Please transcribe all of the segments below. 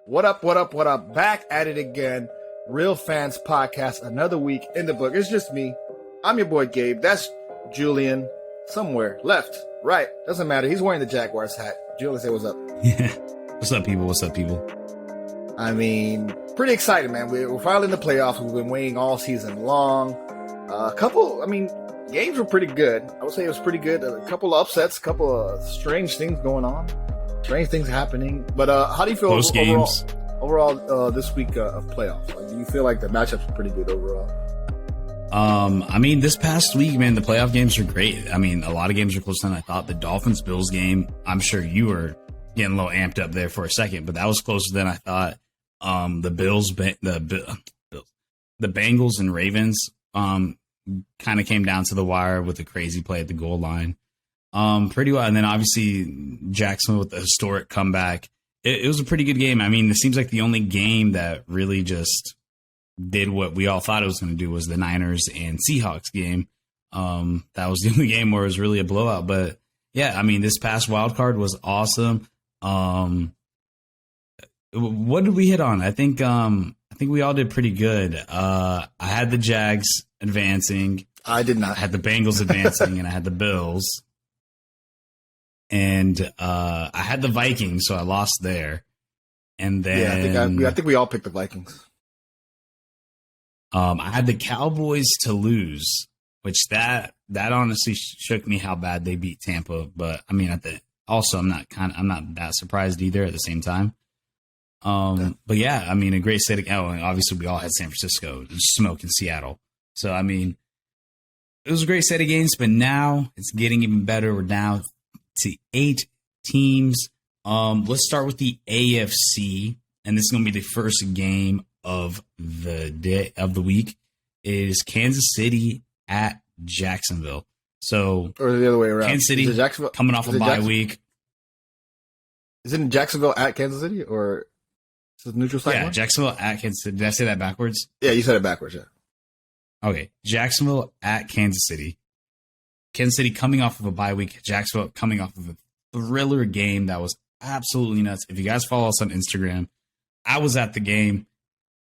What up, what up, what up? Back at it again. Real Fans Podcast, another week in the book. It's just me. I'm your boy Gabe. That's Julian. Somewhere. Left. Right. Doesn't matter. He's wearing the Jaguars hat. Julian, say what's up. Yeah. What's up, people? What's up, people? I mean, pretty excited, man. We're finally in the playoffs. We've been waiting all season long. Games were pretty good. I would say it was pretty good. A couple of upsets, a couple of strange things going on. Strange things happening. But how do you feel overall this week of playoffs? Like, do you feel like the matchups are pretty good overall? This past week, man, the playoff games are great. I mean, a lot of games are closer than I thought. The Dolphins-Bills game, I'm sure you were getting a little amped up there for a second, but that was closer than I thought. The Bengals and Ravens kind of came down to the wire with a crazy play at the goal line. Pretty well. And then obviously Jacksonville with the historic comeback. It was a pretty good game. I mean, it seems like the only game that really just did what we all thought it was going to do was the Niners and Seahawks game. That was the only game where it was really a blowout. But yeah, I mean, this past wild card was awesome. What did we hit on? I think we all did pretty good. I had the Jags advancing. I did not. I had the Bengals advancing, and I had the Bills. And I had the Vikings, so I lost there. And then I think we all picked the Vikings. I had the Cowboys to lose, which that honestly shook me how bad they beat Tampa. But I mean, I'm not that surprised either at the same time. But yeah, I mean, a great state of, and obviously we all had San Francisco smoke in Seattle. So, I mean, it was a great set of games, but now it's getting even better. We're down to 8 teams. Let's start with the AFC, and this is going to be the first game of the day of the week. It is Kansas City at Jacksonville. So, or the other way around. Kansas City coming off a bye week. Is it in Jacksonville at Kansas City, or is it neutral site? Yeah, Jacksonville at Kansas City. Did I say that backwards? Yeah, you said it backwards. Yeah. Okay, Jacksonville at Kansas City. Kansas City coming off of a bye week. Jacksonville coming off of a thriller game that was absolutely nuts. If you guys follow us on Instagram, I was at the game.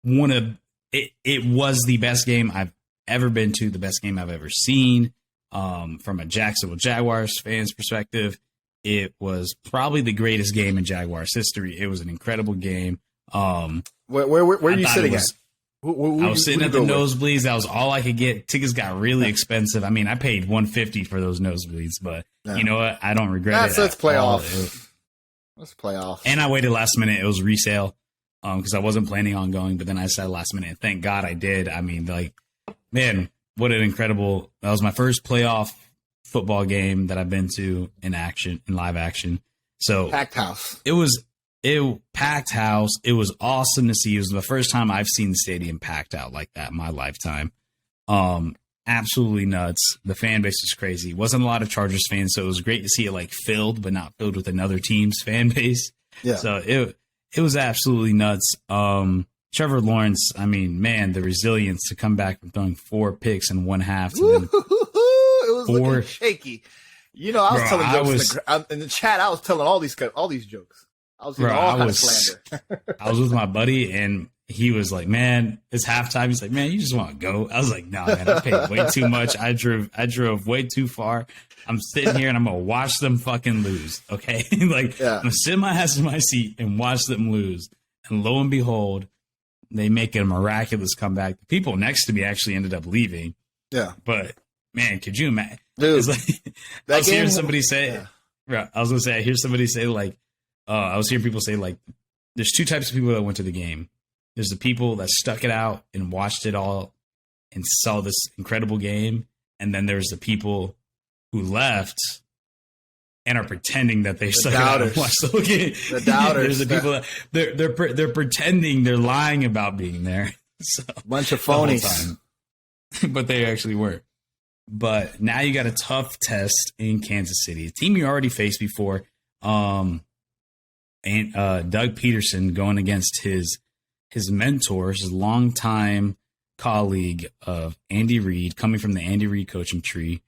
It was the best game I've ever been to, the best game I've ever seen. From a Jacksonville Jaguars fans perspective, it was probably the greatest game in Jaguars history. It was an incredible game. Where are you sitting at? I was sitting at the nosebleeds. That was all I could get. Tickets got really expensive. I mean, I paid $150 for those nosebleeds, but you know what? I don't regret it. Let's play off. Let's play off. And I waited last minute. It was resale because I wasn't planning on going, but then I decided last minute. And thank God I did. I mean, like, man, what an incredible! That was my first playoff football game that I've been to in live action. So packed house. Packed house. It was awesome to see. It was the first time I've seen the stadium packed out like that in my lifetime. Absolutely nuts. The fan base was crazy. Wasn't a lot of Chargers fans, so it was great to see it like filled, but not filled with another team's fan base. Yeah. So it was absolutely nuts. Trevor Lawrence, I mean, man, the resilience to come back from throwing 4 picks in one half. It was looking shaky. You know, I was telling jokes in the chat. I was telling all these jokes. I was all kind of slander. I was with my buddy, and he was like, "Man, it's halftime." He's like, "Man, you just want to go?" I was like, "No, man, I paid way too much. I drove way too far. I'm sitting here and I'm gonna watch them fucking lose." Okay, I'm gonna sit my ass in my seat and watch them lose. And lo and behold, they make a miraculous comeback. The people next to me actually ended up leaving. Yeah, but man, could you imagine? Dude, I was hearing somebody say. Yeah. I was gonna say, I hear somebody say like. I was hearing people say, like, there's 2 types of people that went to the game. There's the people that stuck it out and watched it all and saw this incredible game. And then there's the people who left and are pretending that they stuck it out and watched the whole game. The doubters. There's the people that they're pretending, they're lying about being there. So, bunch of phonies. But they actually weren't. But now you got a tough test in Kansas City, a team you already faced before. And Doug Peterson going against his mentor, his longtime colleague of Andy Reid, coming from the Andy Reid coaching tree.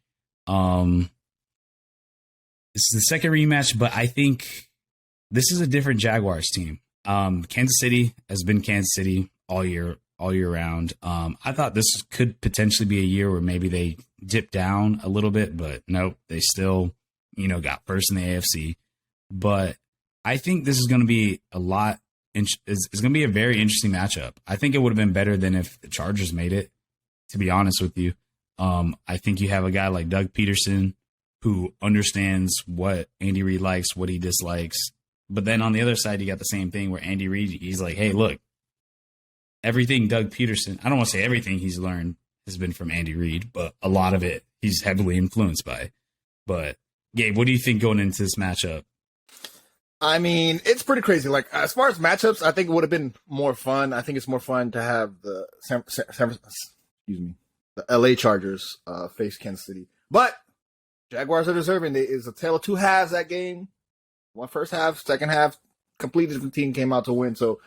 This is the second rematch, but I think this is a different Jaguars team. Kansas City has been Kansas City all year round. I thought this could potentially be a year where maybe they dip down a little bit, but nope, they still, got first in the AFC. But I think this is going to be it's going to be a very interesting matchup. I think it would have been better than if the Chargers made it, to be honest with you. I think you have a guy like Doug Peterson who understands what Andy Reid likes, what he dislikes. But then on the other side, you got the same thing where Andy Reid, he's like, hey, look, everything Doug Peterson, I don't want to say everything he's learned has been from Andy Reid, but a lot of it he's heavily influenced by. But Gabe, what do you think going into this matchup? I mean, it's pretty crazy. Like, as far as matchups, I think it would have been more fun. I think it's more fun to have the the LA Chargers face Kansas City. But Jaguars are deserving. It's a tale of two halves, that game. One first half, second half, completely different team came out to win. So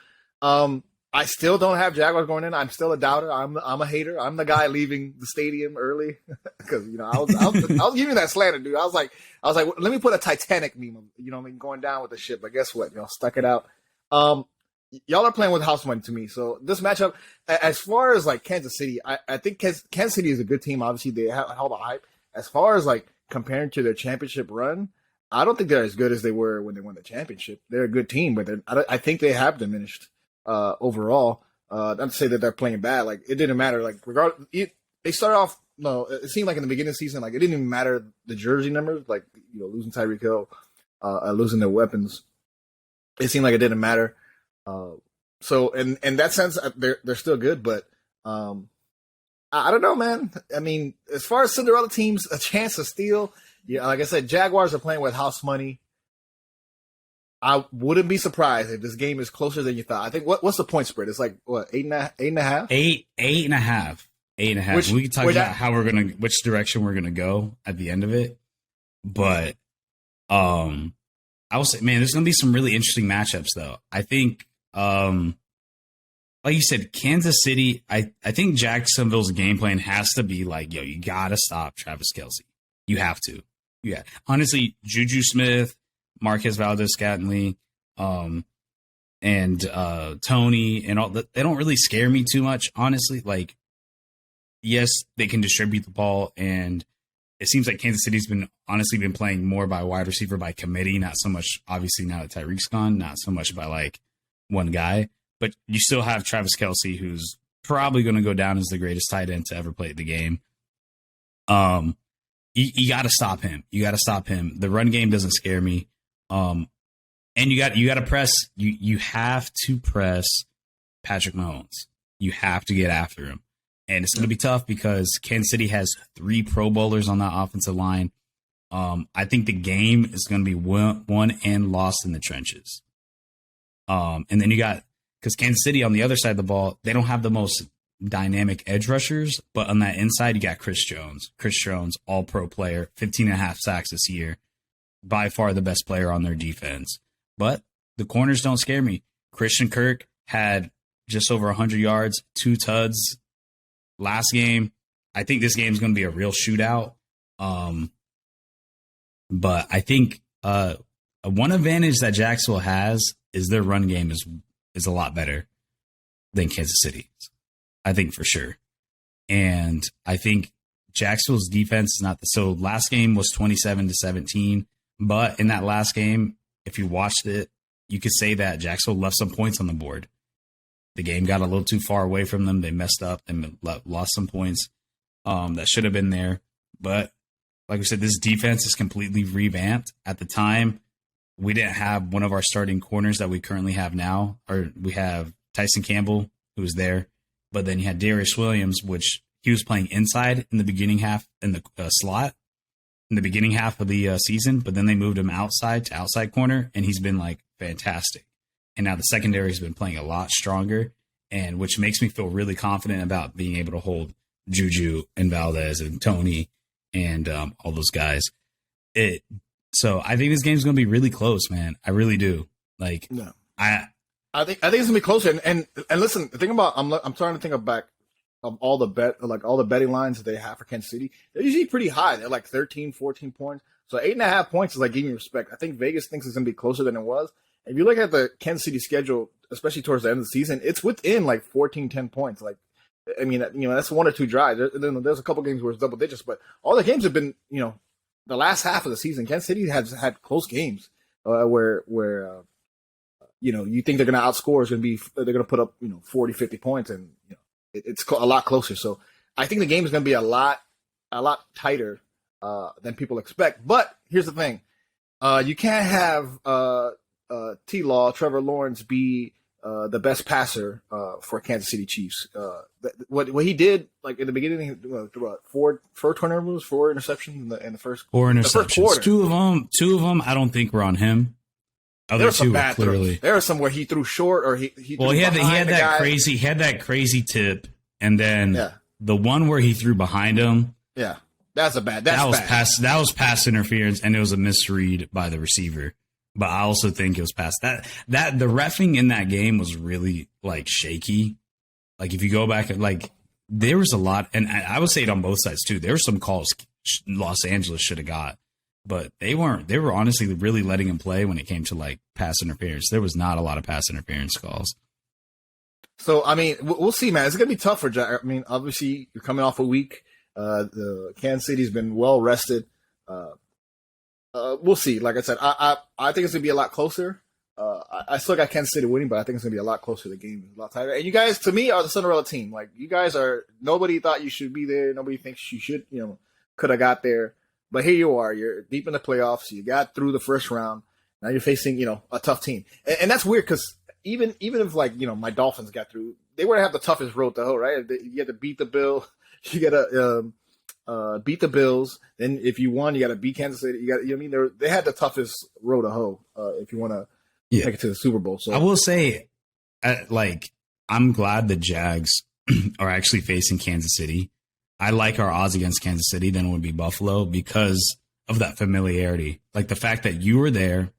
I still don't have Jaguars going in. I'm still a doubter. I'm a hater. I'm the guy leaving the stadium early because I was giving that slander, dude. I was like, let me put a Titanic meme, going down with the ship. But guess what? Y'all stuck it out. Y'all are playing with house money to me. So this matchup, as far as like Kansas City, I think Kansas City is a good team. Obviously, they have all the hype. As far as like comparing to their championship run, I don't think they're as good as they were when they won the championship. They're a good team, but I think they have diminished overall. Not to say that they're playing bad. Like, it didn't matter. Like, they started off. No, it seemed like in the beginning of the season, like it didn't even matter the jersey numbers. Like, losing Tyreek Hill, losing their weapons. It seemed like it didn't matter. So in that sense, they're still good, but I don't know, man. I mean, as far as Cinderella teams, a chance to steal. Yeah, like I said, Jaguars are playing with house money. I wouldn't be surprised if this game is closer than you thought. I think what's the point spread? It's like what, 8.5? 8.5. 8.5. We can talk about which direction we're gonna go at the end of it. But I will say, man, there's gonna be some really interesting matchups though. I think like you said, Kansas City, I think Jacksonville's game plan has to be like, yo, you gotta stop Travis Kelce. You have to. Yeah. Honestly, Juju Smith, Marquez Valdez-Scantling, and Tony and all that, they don't really scare me too much, honestly. Like, yes, they can distribute the ball, and it seems like Kansas City's been playing more by wide receiver by committee, not so much, obviously, now that Tyreek's gone, not so much by like one guy. But you still have Travis Kelce, who's probably going to go down as the greatest tight end to ever play the game. You got to stop him. You got to stop him. The run game doesn't scare me. And you got to press. You have to press Patrick Mahomes. You have to get after him, and it's going to be tough because Kansas City has 3 Pro Bowlers on that offensive line. I think the game is going to be won and lost in the trenches. And then because Kansas City on the other side of the ball, they don't have the most dynamic edge rushers, but on that inside, you got Chris Jones. Chris Jones, all-pro player, 15.5 sacks this year. By far the best player on their defense. But the corners don't scare me. Christian Kirk had just over 100 yards, 2 tuds last game. I think this game is going to be a real shootout. But I think one advantage that Jacksonville has is their run game is a lot better than Kansas City's. I think for sure. And I think Jacksonville's defense is not so last game was 27-17. But in that last game, if you watched it, you could say that Jacksonville left some points on the board. The game got a little too far away from them. They messed up and lost some points that should have been there. But like I said, this defense is completely revamped. At the time, we didn't have one of our starting corners that we currently have now. Or we have Tyson Campbell, who was there. But then you had Darius Williams, which he was playing inside in the beginning half in the slot. In the beginning half of the season, but then they moved him outside to outside corner, and he's been like fantastic. And now the secondary has been playing a lot stronger, and which makes me feel really confident about being able to hold Juju and Valdez and Tony and all those guys. So I think this game's going to be really close, man. I really do. Like, no. I think it's going to be closer. And listen, think about I'm trying to think of back. All the betting lines that they have for Kansas City, they're usually pretty high. They're like 13, 14 points. So 8.5 points is like giving respect. I think Vegas thinks it's going to be closer than it was. If you look at the Kansas City schedule, especially towards the end of the season, it's within like 14, 10 points. Like, I mean, that's one or two drives. There's a couple games where it's double digits, but all the games have been, the last half of the season, Kansas City has had close games where you think they're going to outscore. They're going to put up 40, 50 points, and it's a lot closer. So I think the game is going to be a lot tighter than people expect. But here's the thing: you can't have T-Law, Trevor Lawrence, be the best passer for Kansas City Chiefs. What he did, like in the beginning, four turnovers, 4 interceptions in the first 4 interceptions. The first quarter. Two of them, I don't think were on him. There were some bad clearly. There were some where he threw short, or he threw he had that crazy tip, and then the one where he threw behind him. Yeah, that was pass interference, and it was a misread by the receiver. But I also think it was past that the reffing in that game was really like shaky. Like if you go back and like there was a lot, and I would say it on both sides too. There were some calls Los Angeles should have got, but they weren't. They were honestly really letting him play when it came to like pass interference. There was not a lot of pass interference calls. So I mean, we'll see, man. It's gonna be tough for Jack. I mean, obviously you're coming off a week. The Kansas City's been well rested. We'll see. Like I said, I think it's gonna be a lot closer. I still got Kansas City winning, but I think it's gonna be a lot closer. The game is a lot tighter. And you guys, to me, are the Cinderella team. Like you guys are. Nobody thought you should be there. Nobody thinks you should. Could have got there. But here you are. You're deep in the playoffs. You got through the first round. Now you're facing a tough team. And that's weird because even if like my Dolphins got through, they wouldn't have the toughest road to hoe, right? You had to beat the Bill. You got to beat the Bills. Then if you won, you got to beat Kansas City. They had the toughest road to hoe if you want to make it to the Super Bowl. So I will say, I'm glad the Jags are actually facing Kansas City. I like our odds against Kansas City than it would be Buffalo because of that familiarity. Like the fact that you were there,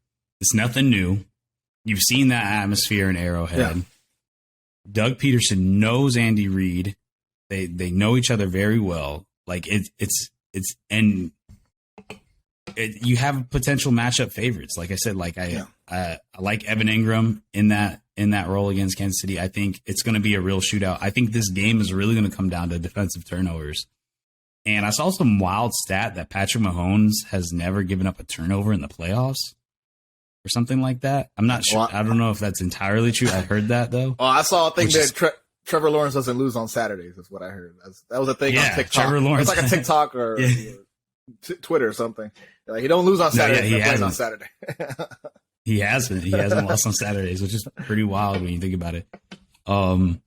it's nothing new. You've seen that atmosphere in Arrowhead. Yeah. Doug Peterson knows Andy Reid. They know each other very well. Like you have potential matchup favorites. Like I said, I like Evan Ingram in that role against Kansas City. I think it's going to be a real shootout. I think this game is really going to come down to defensive turnovers. And I saw some wild stat that Patrick Mahomes has never given up a turnover in the playoffs or something like that. I'm not sure. I don't know if that's entirely true. I heard that though. Oh, I saw a thing that Trevor Lawrence doesn't lose on Saturdays. That's what I heard. That was a thing on TikTok. Trevor Lawrence. It's like a TikTok or Twitter or something. Like, he don't lose on Saturday. He plays on Saturday. He hasn't. He hasn't lost on Saturdays, which is pretty wild when you think about it. Man,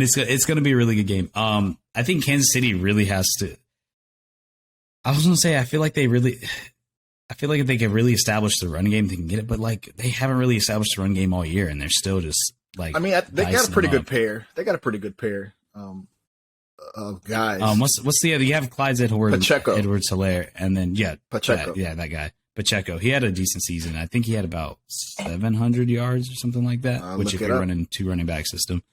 it's going to be a really good game. I think Kansas City really has to. I was going to say, I feel like if they can really establish the run game, they can get it. But like, they haven't really established the run game all year, and they're still just like. I mean, they got a pretty good pair. They got a pretty good pair of guys. What's the other? You have Clyde Edwards-Helaire, and then Pacheco. That guy. Pacheco, he had a decent season. I think he had about 700 yards or something like that, which if you're running 2 running back system.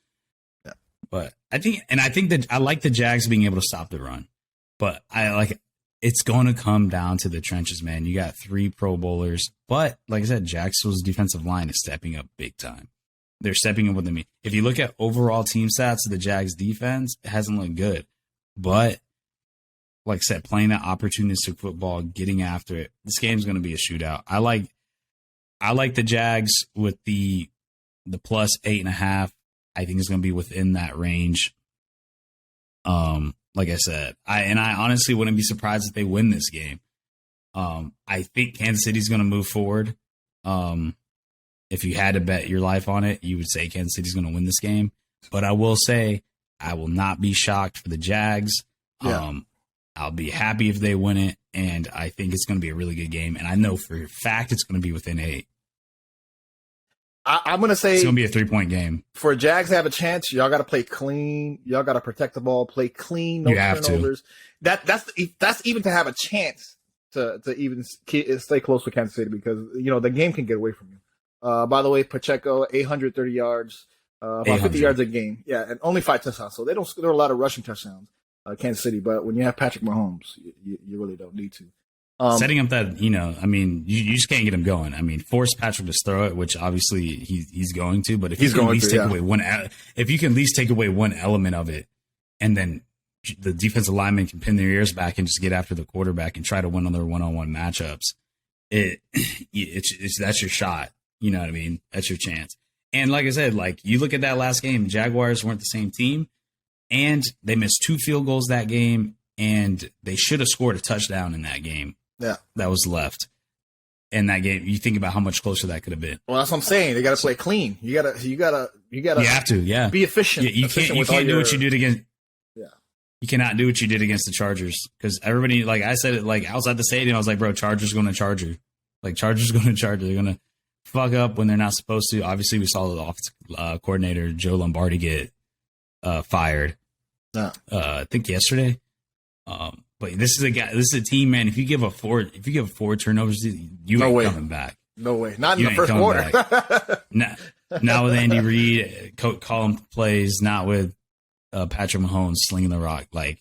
Yeah. But I think that I like the Jags being able to stop the run, but it's going to come down to the trenches, man. You got 3 Pro Bowlers, but like I said, Jacksonville's defensive line is stepping up big time. They're stepping up with them. If you look at overall team stats of the Jags defense, it hasn't looked good, but like I said, playing that opportunistic football, getting after it. This game's going to be a shootout. I like the Jags with the plus 8.5. I think it's going to be within that range. Like I said, I honestly wouldn't be surprised if they win this game. I think Kansas City's going to move forward. If you had to bet your life on it, you would say Kansas City's going to win this game. But I will say, I will not be shocked for the Jags. Yeah. I'll be happy if they win it, and I think it's going to be a really good game. And I know for a fact it's going to be within 8. I'm going to say it's going to be a 3-point game. For Jags to have a chance, y'all got to play clean. Y'all got to protect the ball, play clean, no turnovers. That's even to have a chance to even stay close with Kansas City, because the game can get away from you. By the way, Pacheco 830 yards, about 50 yards a game. Yeah, and only 5 touchdowns. So they don't score a lot of rushing touchdowns. Kansas City, but when you have Patrick Mahomes, you really don't need to. Setting up that, I mean, you just can't get him going. I mean, force Patrick to throw it, which obviously he's going to. But if you can at least take away if you can at least take away one element of it, and then the defensive lineman can pin their ears back and just get after the quarterback and try to win on their one-on-one matchups, that's your shot. You know what I mean? That's your chance. And like I said, like you look at that last game, Jaguars weren't the same team, and they missed 2 field goals that game, and they should have scored a touchdown in that game. Yeah, that was left in that game. You think about how much closer that could have been. Well, that's what I'm saying. They got to play clean. You gotta. You have to. Yeah, be efficient. You can't do what you did against. Yeah, you cannot do what you did against the Chargers, because everybody, like I said it, like outside the stadium, I was like, bro, Chargers going to Charger. Like Chargers going to Charger. They're going to fuck up when they're not supposed to. Obviously, we saw the offensive coordinator Joe Lombardi get fired. Yeah. I think yesterday. But this is a team, man. If you give 4 turnovers, you ain't coming back. No way. Not in the first quarter. Not with Andy Reid calling plays. Not with Patrick Mahomes slinging the rock. But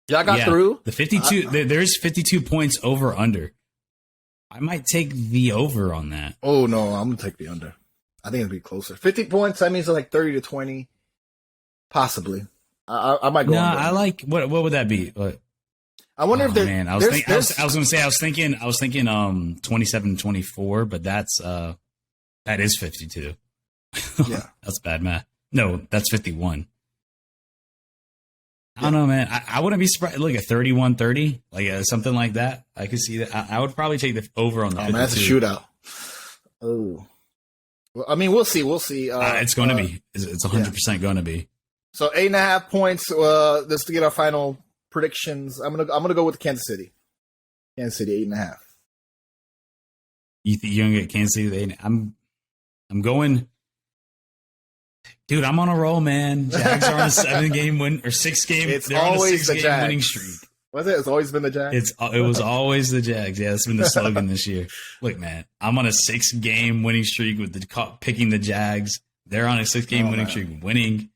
y'all got through the 52. There's 52 points over under. I might take the over on that. Oh no, I'm gonna take the under. I think it'll be closer. 50 points. That means like 30-20, possibly. I might go. No, I like what would that be? What? I wonder if there's. Man, I was going to say I was thinking 27-24, but that is 52. Yeah, that's bad math. No, that's 51. I don't know, man. I wouldn't be surprised. Look at 31-30, like something like that. I could see that. I would probably take the over on the. Man, that's a shootout. Oh, well, I mean, we'll see. It's going to be. It's 100% going to be. So 8.5 points. Just to get our final predictions, I'm gonna go with Kansas City. Kansas City 8.5. You think you're gonna get Kansas City? 8? I'm going. Dude, I'm on a roll, man. Jags are on a 6-game It's they're always on a 6-game winning streak. Was it? It's always been the Jags. It was always the Jags. Yeah, that's been the slogan this year. Look, man, I'm on a 6-game winning streak with picking the Jags. They're on a 6-game winning streak, winning.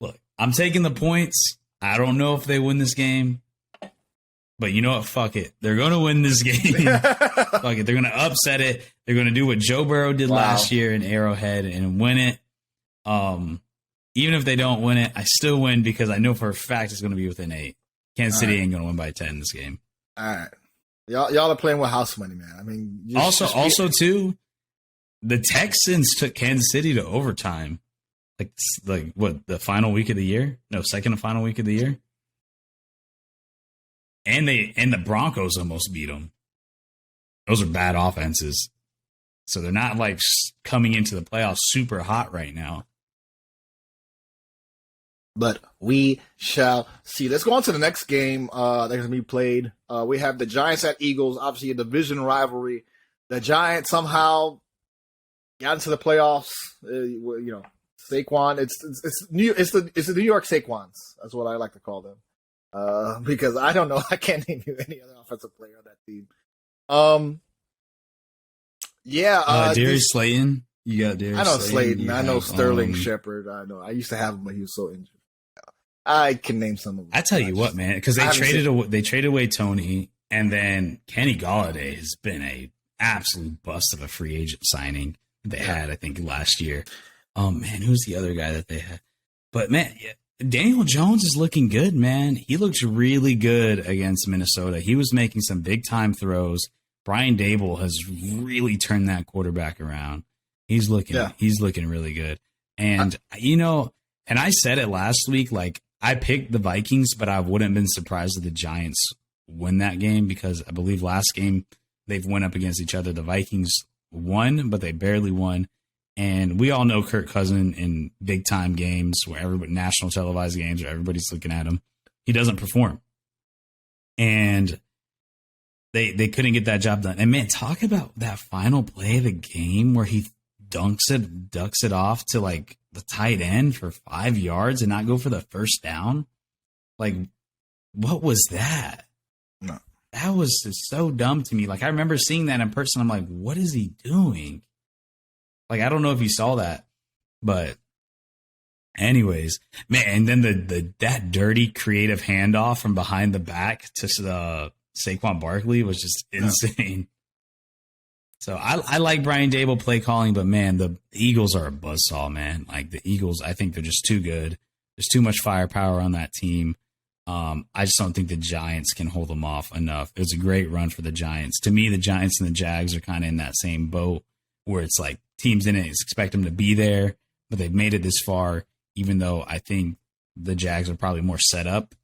Look, I'm taking the points. I don't know if they win this game, but you know what? Fuck it. They're going to win this game. Fuck it. They're going to upset it. They're going to do what Joe Burrow did last year in Arrowhead and win it. Even if they don't win it, I still win because I know for a fact it's going to be within 8. Kansas City ain't going to win by 10 in this game. All right. Y'all are playing with house money, man. I mean, also too, the Texans took Kansas City to overtime. Like what, the final week of the year? No, second and final week of the year. And the Broncos almost beat them. Those are bad offenses. So they're not like coming into the playoffs super hot right now. But we shall see. Let's go on to the next game that's going to be played. We have the Giants at Eagles, obviously a division rivalry. The Giants somehow got into the playoffs. Saquon. It's the New York Saquons. That's what I like to call them. Because I don't know. I can't name you any other offensive player on that team. Darius Slayton. You got Darius. I know Slayton. I know Sterling Shepard. I know. I used to have him, but he was so injured. I can name some of them. I tell you what, man, because they traded away Tony, and then Kenny Golladay has been a absolute bust of a free agent signing they had, I think, last year. Man, who's the other guy that they had? But man, Daniel Jones is looking good, man. He looks really good against Minnesota. He was making some big time throws. Brian Dable has really turned that quarterback around. He's looking really good. And and I said it last week, like I picked the Vikings, but I wouldn't have been surprised if the Giants win that game because I believe last game they've went up against each other. The Vikings won, but they barely won. And we all know Kirk Cousins in big time games where everybody, national televised games where everybody's looking at him. He doesn't perform. And they couldn't get that job done. And man, talk about that final play of the game where he ducks it off to like the tight end for 5 yards and not go for the first down. Like, what was that? No. That was just so dumb to me. Like, I remember seeing that in person. I'm like, what is he doing? Like, I don't know if you saw that, but Anyways, man, and then that dirty creative handoff from behind the back to Saquon Barkley was just insane. So I like Brian Dable play calling, but man, the Eagles are a buzzsaw, man. Like the Eagles, I think they're just too good. There's too much firepower on that team. I just don't think the Giants can hold them off enough. It was a great run for the Giants. To me, the Giants and the Jags are kind of in that same boat where it's like teams didn't expect them to be there, but they've made it this far, even though I think the Jags are probably more set up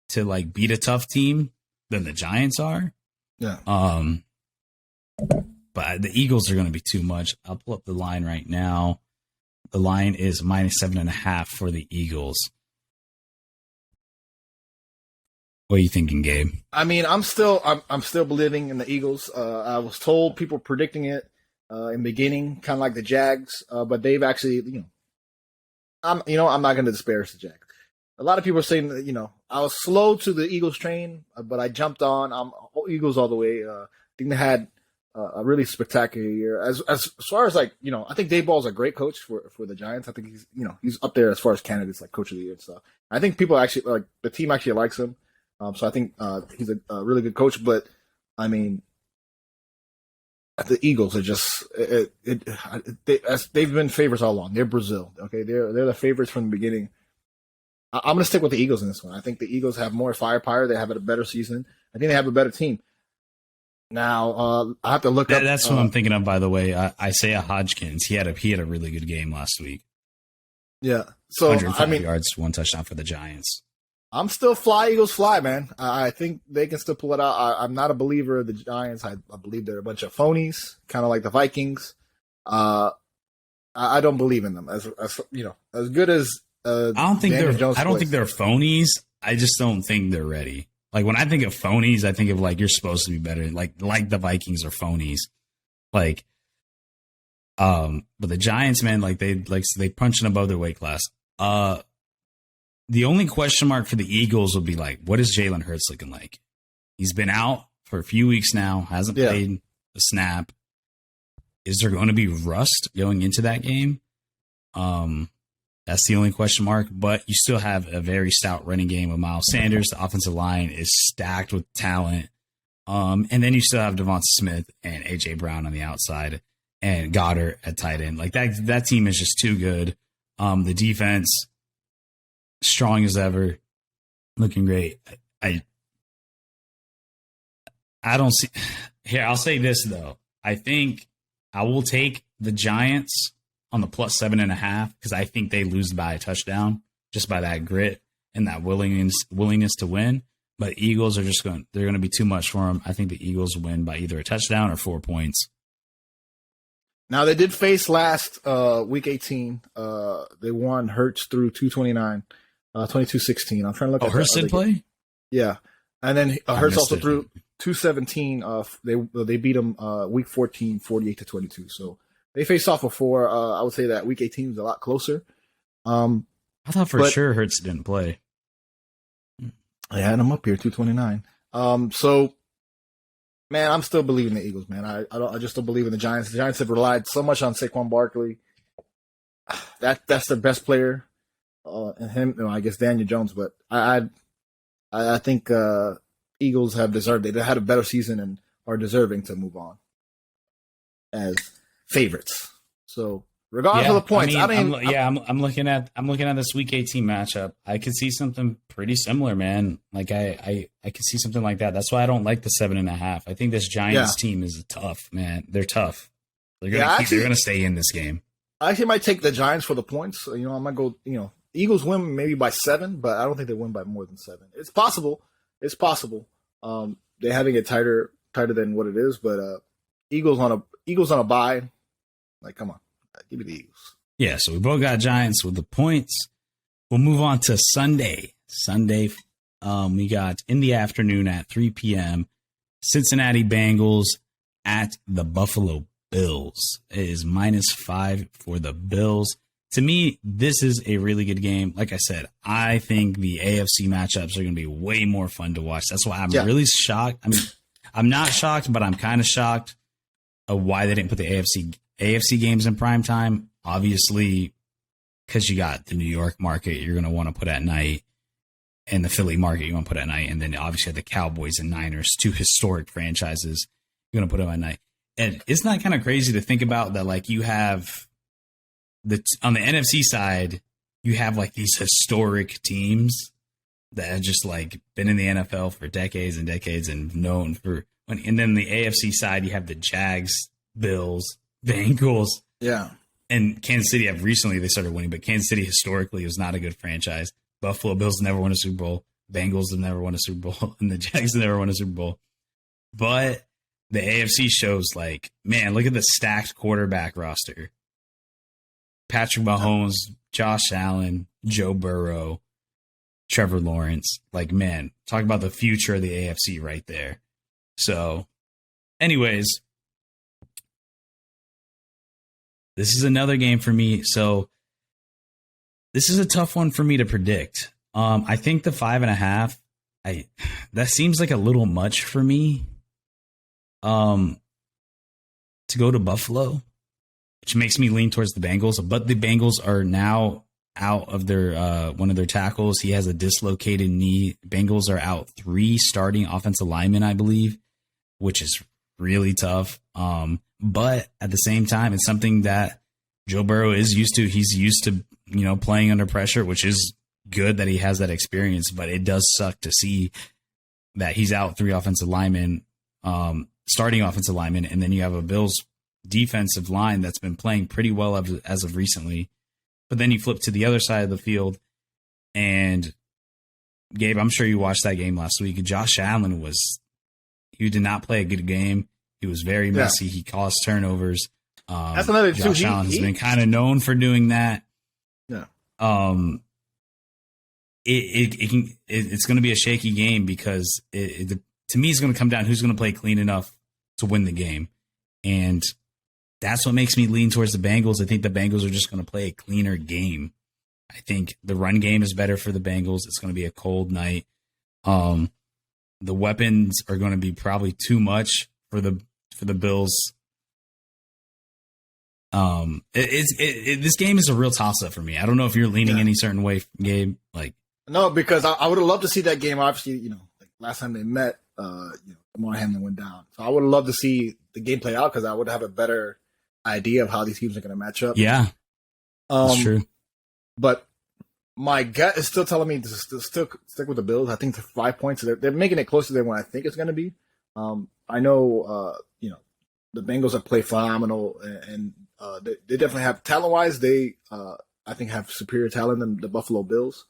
to like beat a tough team than the Giants are. Yeah. But the Eagles are going to be too much. I'll pull up the line right now. The line is -7.5 for the Eagles. What are you thinking, Gabe? I mean, I'm still believing in the Eagles. I was told people predicting it in the beginning, kind of like the Jags, but they've actually, I'm not going to disparage the Jags. A lot of people are saying that, I was slow to the Eagles train, but I jumped on. I'm Eagles all the way. I think they had a really spectacular year. As far as I think Dave Ball's a great coach for the Giants. I think he's up there as far as candidates like coach of the year and stuff. I think people actually like the team actually likes him. So I think he's a really good coach. But I mean, the Eagles are just they've been favorites all along. They're Brazil. Okay, they're the favorites from the beginning. I'm going to stick with the Eagles in this one. I think the Eagles have more firepower. They have a better season. I think they have a better team. Now I have to look up. That's what I'm thinking of. By the way, Isaiah Hodgkins. He had a really good game last week. Yeah. So 105 yards, 1 touchdown for the Giants. I'm still fly Eagles fly, man. I think they can still pull it out. I'm not a believer of the Giants. I believe they're a bunch of phonies, kind of like the Vikings. I don't believe in them as good as. I don't think they're phonies. I just don't think they're ready. Like when I think of phonies, I think of like you're supposed to be better. Like the Vikings are phonies. Like, but the Giants, man, they punching above their weight class. The only question mark for the Eagles would be like, what is Jalen Hurts looking like? He's been out for a few weeks now, hasn't played a snap. Is there going to be rust going into that game? That's the only question mark, but you still have a very stout running game with Miles Sanders. The offensive line is stacked with talent. And then you still have Devonta Smith and A.J. Brown on the outside and Goddard at tight end. Like that team is just too good. The defense, strong as ever, looking great. I don't see here. I'll say this though. I think I will take the Giants on the +7.5 because I think they lose by a touchdown just by that grit and that willingness to win. But Eagles are they're going to be too much for them. I think the Eagles win by either a touchdown or 4 points. Now they did face last week 18. They won Hurts through 229, 22-16. I'm trying to look. Hurts did play. Yeah, and then Hurts also threw 217. They beat them week 14, 48-22. So they faced off before. I would say that week 18 was a lot closer. I thought for sure Hurts didn't play. I had him up here 229. So, man, I'm still believing the Eagles, man. I just don't believe in the Giants. The Giants have relied so much on Saquon Barkley. That's their best player, and him. I guess Daniel Jones, but I think Eagles have deserved it. They had a better season and are deserving to move on as favorites. So regardless of the points, I'm looking at this week 18 matchup. I could see something pretty similar, man. Like I could see something like that. That's why I don't like the 7.5. I think this Giants team is tough, man. They're tough. They're gonna stay in this game. I actually might take the Giants for the points. I might go. Eagles win maybe by 7, but I don't think they win by more than 7. It's possible. They're having it tighter than what it is, but Eagles on a bye. Like, come on, give me the Eagles. Yeah, so we both got Giants with the points. We'll move on to Sunday. We got in the afternoon at 3 p.m. Cincinnati Bengals at the Buffalo Bills. It is -5 for the Bills. To me, this is a really good game. Like I said, I think the AFC matchups are going to be way more fun to watch. That's why I'm really shocked. I mean, I'm not shocked, but I'm kind of shocked of why they didn't put the AFC games in prime time. Obviously, because you got the New York market you're going to want to put at night, and the Philly market you want to put at night, and then obviously the Cowboys and Niners, two historic franchises, you're going to put them at night. And isn't that kind of crazy to think about that? Like you have on the NFC side, you have like these historic teams that have just like been in the NFL for decades and decades and known for. And then the AFC side, you have the Jags, Bills, Bengals. Yeah. And Kansas City have recently, they started winning, but Kansas City historically was not a good franchise. Buffalo Bills never won a Super Bowl. Bengals have never won a Super Bowl. And the Jags have never won a Super Bowl. But the AFC shows like, man, look at the stacked quarterback roster. Patrick Mahomes, Josh Allen, Joe Burrow, Trevor Lawrence. Like, man, talk about the future of the AFC right there. So, anyways, this is another game for me. So, this is a tough one for me to predict. I think the 5.5, that seems like a little much for me. To go to Buffalo, which makes me lean towards the Bengals. But the Bengals are now out of their one of their tackles. He has a dislocated knee. Bengals are out 3 starting offensive linemen, I believe, which is really tough. But at the same time, it's something that Joe Burrow is used to. He's used to, playing under pressure, which is good that he has that experience. But it does suck to see that he's out 3 offensive linemen, starting offensive linemen, and then you have a Bills defensive line that's been playing pretty well as of recently. But then you flip to the other side of the field, and Gabe, I'm sure you watched that game last week. Josh Allen he did not play a good game. He was very messy. He caused turnovers. That's another thing. Josh Allen has been kind of known for doing that. Yeah. It's going to be a shaky game because to me, it's going to come down who's going to play clean enough to win the game. And that's what makes me lean towards the Bengals. I think the Bengals are just going to play a cleaner game. I think the run game is better for the Bengals. It's going to be a cold night. The weapons are going to be probably too much for the Bills. This game is a real toss-up for me. I don't know if you're leaning any certain way, Gabe. No, because I would have loved to see that game. Obviously, like last time they met, Damar Hamlin went down. So I would have loved to see the game play out because I would have a better idea of how these teams are going to match up. Yeah, that's true. But my gut is still telling me to still stick with the Bills. I think the 5 points, they're making it closer than what I think it's going to be. I know, the Bengals have played phenomenal, and they definitely have talent-wise. They, I think, have superior talent than the Buffalo Bills.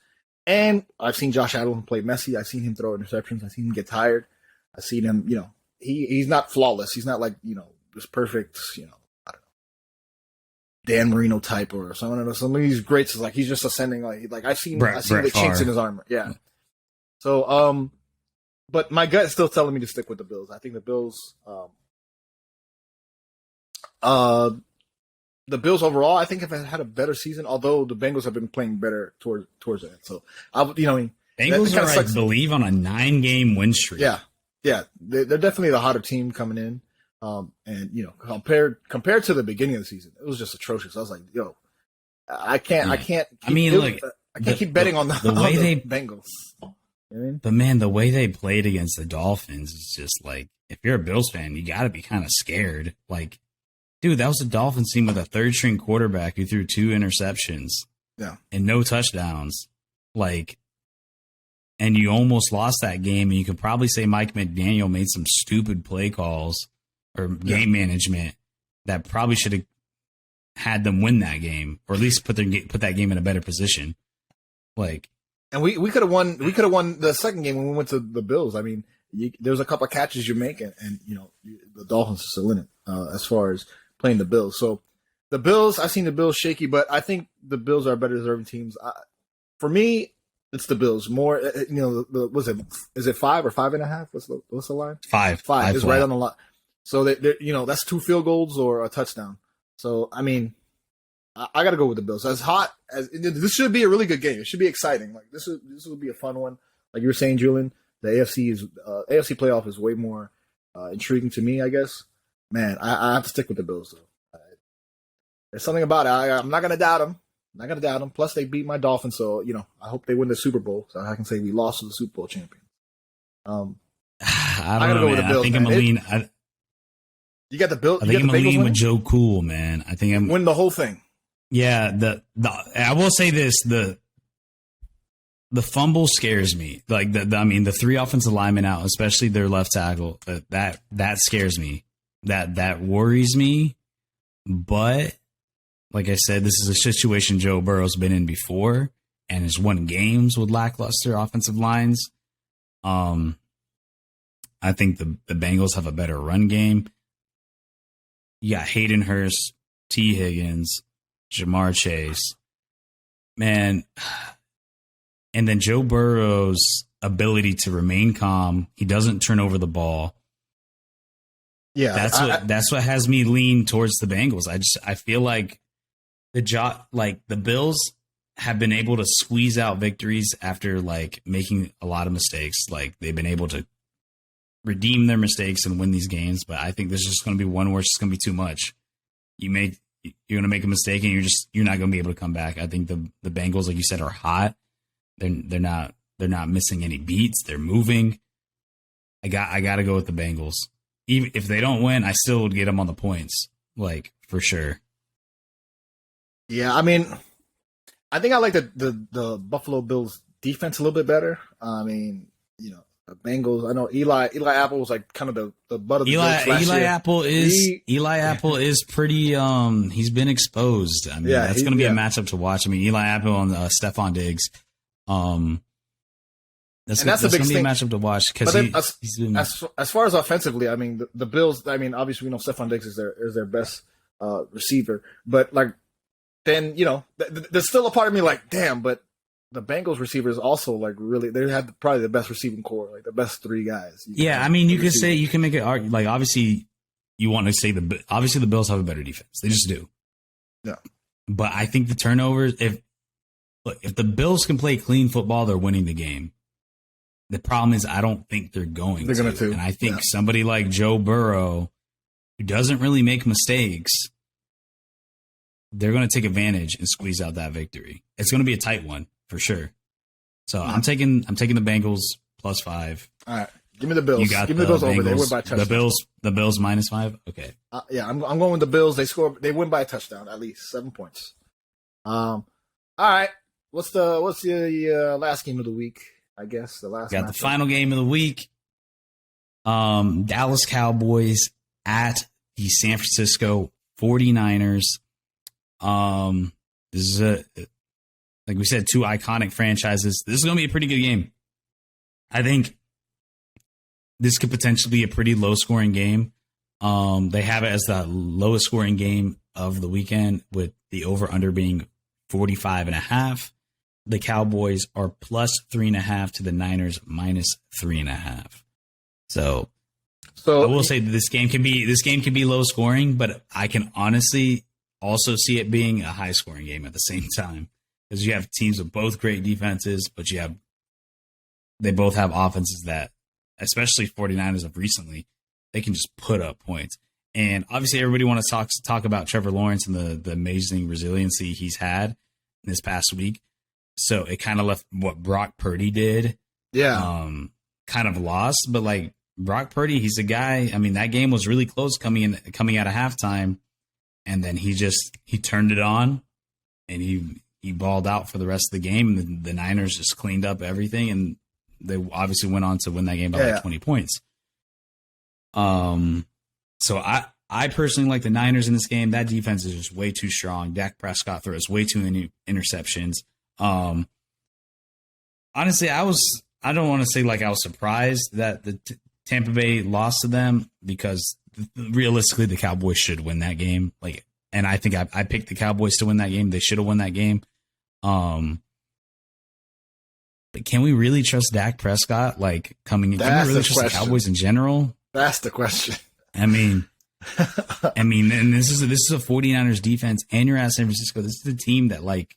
And I've seen Josh Allen play messy. I've seen him throw interceptions. I've seen him get tired. I've seen him, he's not flawless. He's not like, this perfect, I don't know, Dan Marino type or someone. Some of these greats is like he's just ascending. Like I've seen the chinks in his armor. Yeah. So, but my gut is still telling me to stick with the Bills. I think the Bills, overall, I think have had a better season. Although the Bengals have been playing better towards that. So Bengals are, I believe, on a 9-game win streak. Yeah, they're definitely the hotter team coming in. And compared to the beginning of the season, it was just atrocious. I was like, I can't. I can't keep betting on the way they Bengals. You know what I mean? But man, the way they played against the Dolphins is just like, if you're a Bills fan, you got to be kind of scared. Like, dude, that was the Dolphins team with a 3rd-string quarterback who threw 2 interceptions, and no touchdowns. And you almost lost that game. And you could probably say Mike McDaniel made some stupid play calls or game management that probably should have had them win that game, or at least put that game in a better position. And we could have won. We could have won the second game when we went to the Bills. I mean, there was a couple of catches you make, and the Dolphins are still in it as far as playing the Bills. So the Bills, I've seen the Bills shaky, but I think the Bills are better deserving teams. For me, it's the Bills more. Was it? Is it 5 or 5.5? What's the line? 5. 5 is right on the line. So that's 2 field goals or a touchdown. So I mean, I got to go with the Bills. As hot as this should be a really good game. It should be exciting. Like this will be a fun one. Like you were saying, Julian, the AFC playoff is way more intriguing to me. I guess. Man, I have to stick with the Bills though. There's something about it. I'm not gonna doubt them. Not gonna doubt them. Plus, they beat my Dolphins, so I hope they win the Super Bowl, so I can say we lost to the Super Bowl champion. I don't know, man. I think I'm gonna lean. You got the Bills. I think I'm gonna lean with Joe Cool, man. I think I'm win the whole thing. Yeah, I will say this: the fumble scares me. Like the 3 offensive linemen out, especially their left tackle. That scares me. That worries me. But like I said, this is a situation Joe Burrow's been in before and has won games with lackluster offensive lines. I think the Bengals have a better run game. You got Hayden Hurst, T. Higgins, Jamar Chase, man. And then Joe Burrow's ability to remain calm. He doesn't turn over the ball. Yeah, that's what has me lean towards the Bengals. I feel like the Bills have been able to squeeze out victories after like making a lot of mistakes. Like they've been able to redeem their mistakes and win these games. But I think there's just going to be one where it's going to be too much. You're going to make a mistake and you're not going to be able to come back. I think the Bengals, like you said, are hot. They're not missing any beats. They're moving. I got to go with the Bengals. Even if they don't win, I still would get them on the points, like for sure. Yeah, I mean, I think I like the Buffalo Bills defense a little bit better. I mean, the Bengals. I know Eli Apple was like kind of the butt of the jokes last year. Eli Apple is pretty. He's been exposed. I mean, that's going to be a matchup to watch. I mean, Eli Apple on Stephon Diggs. That's a big matchup to watch because as far as offensively, I mean the Bills. I mean, obviously we know Stephon Diggs is their best receiver, but like then there's still a part of me like, damn, but the Bengals receivers also like really they have probably the best receiving core, like the best 3 guys. Yeah, I mean you can make it like obviously you want to say obviously the Bills have a better defense, they just do. Yeah, but I think the turnovers if the Bills can play clean football, they're winning the game. The problem is I don't think they're going to. And I think somebody like Joe Burrow, who doesn't really make mistakes, they're going to take advantage and squeeze out that victory. It's going to be a tight one for sure. So I'm taking the Bengals +5. All right, give me the Bills. You got give me the Bills over. They win by a touchdown. The Bills -5. Okay. Yeah, I'm going with the Bills. They win by a touchdown, at least 7 points. All right. What's the last game of the week? I guess the last. Got the final game of the week. Dallas Cowboys at the San Francisco 49ers. This is like we said, 2 iconic franchises. This is going to be a pretty good game. I think this could potentially be a pretty low-scoring game. They have it as the lowest-scoring game of the weekend, with the over/under being 45.5. The Cowboys are +3.5 to the Niners -3.5. So I will say that this game can be low scoring, but I can honestly also see it being a high scoring game at the same time, because you have teams with both great defenses, but they both have offenses that, especially 49ers of recently, they can just put up points. And obviously everybody wants to talk about Trevor Lawrence and the amazing resiliency he's had in this past week. So it kind of left what Brock Purdy did. Yeah. Kind of lost, but like Brock Purdy, he's a guy. I mean, that game was really close coming out of halftime, and then he turned it on, and he balled out for the rest of the game. And the Niners just cleaned up everything, and they obviously went on to win that game by like 20 points. So I personally like the Niners in this game. That defense is just way too strong. Dak Prescott throws way too many interceptions. Honestly, I don't want to say like I was surprised that the Tampa Bay lost to them, because realistically the Cowboys should win that game. Like, and I think I picked the Cowboys to win that game. They should have won that game. But can we really trust Dak Prescott? Like coming in, can we really trust the Cowboys in general? That's the question. I mean, and this is a 49ers defense, and you're at San Francisco. This is a team that like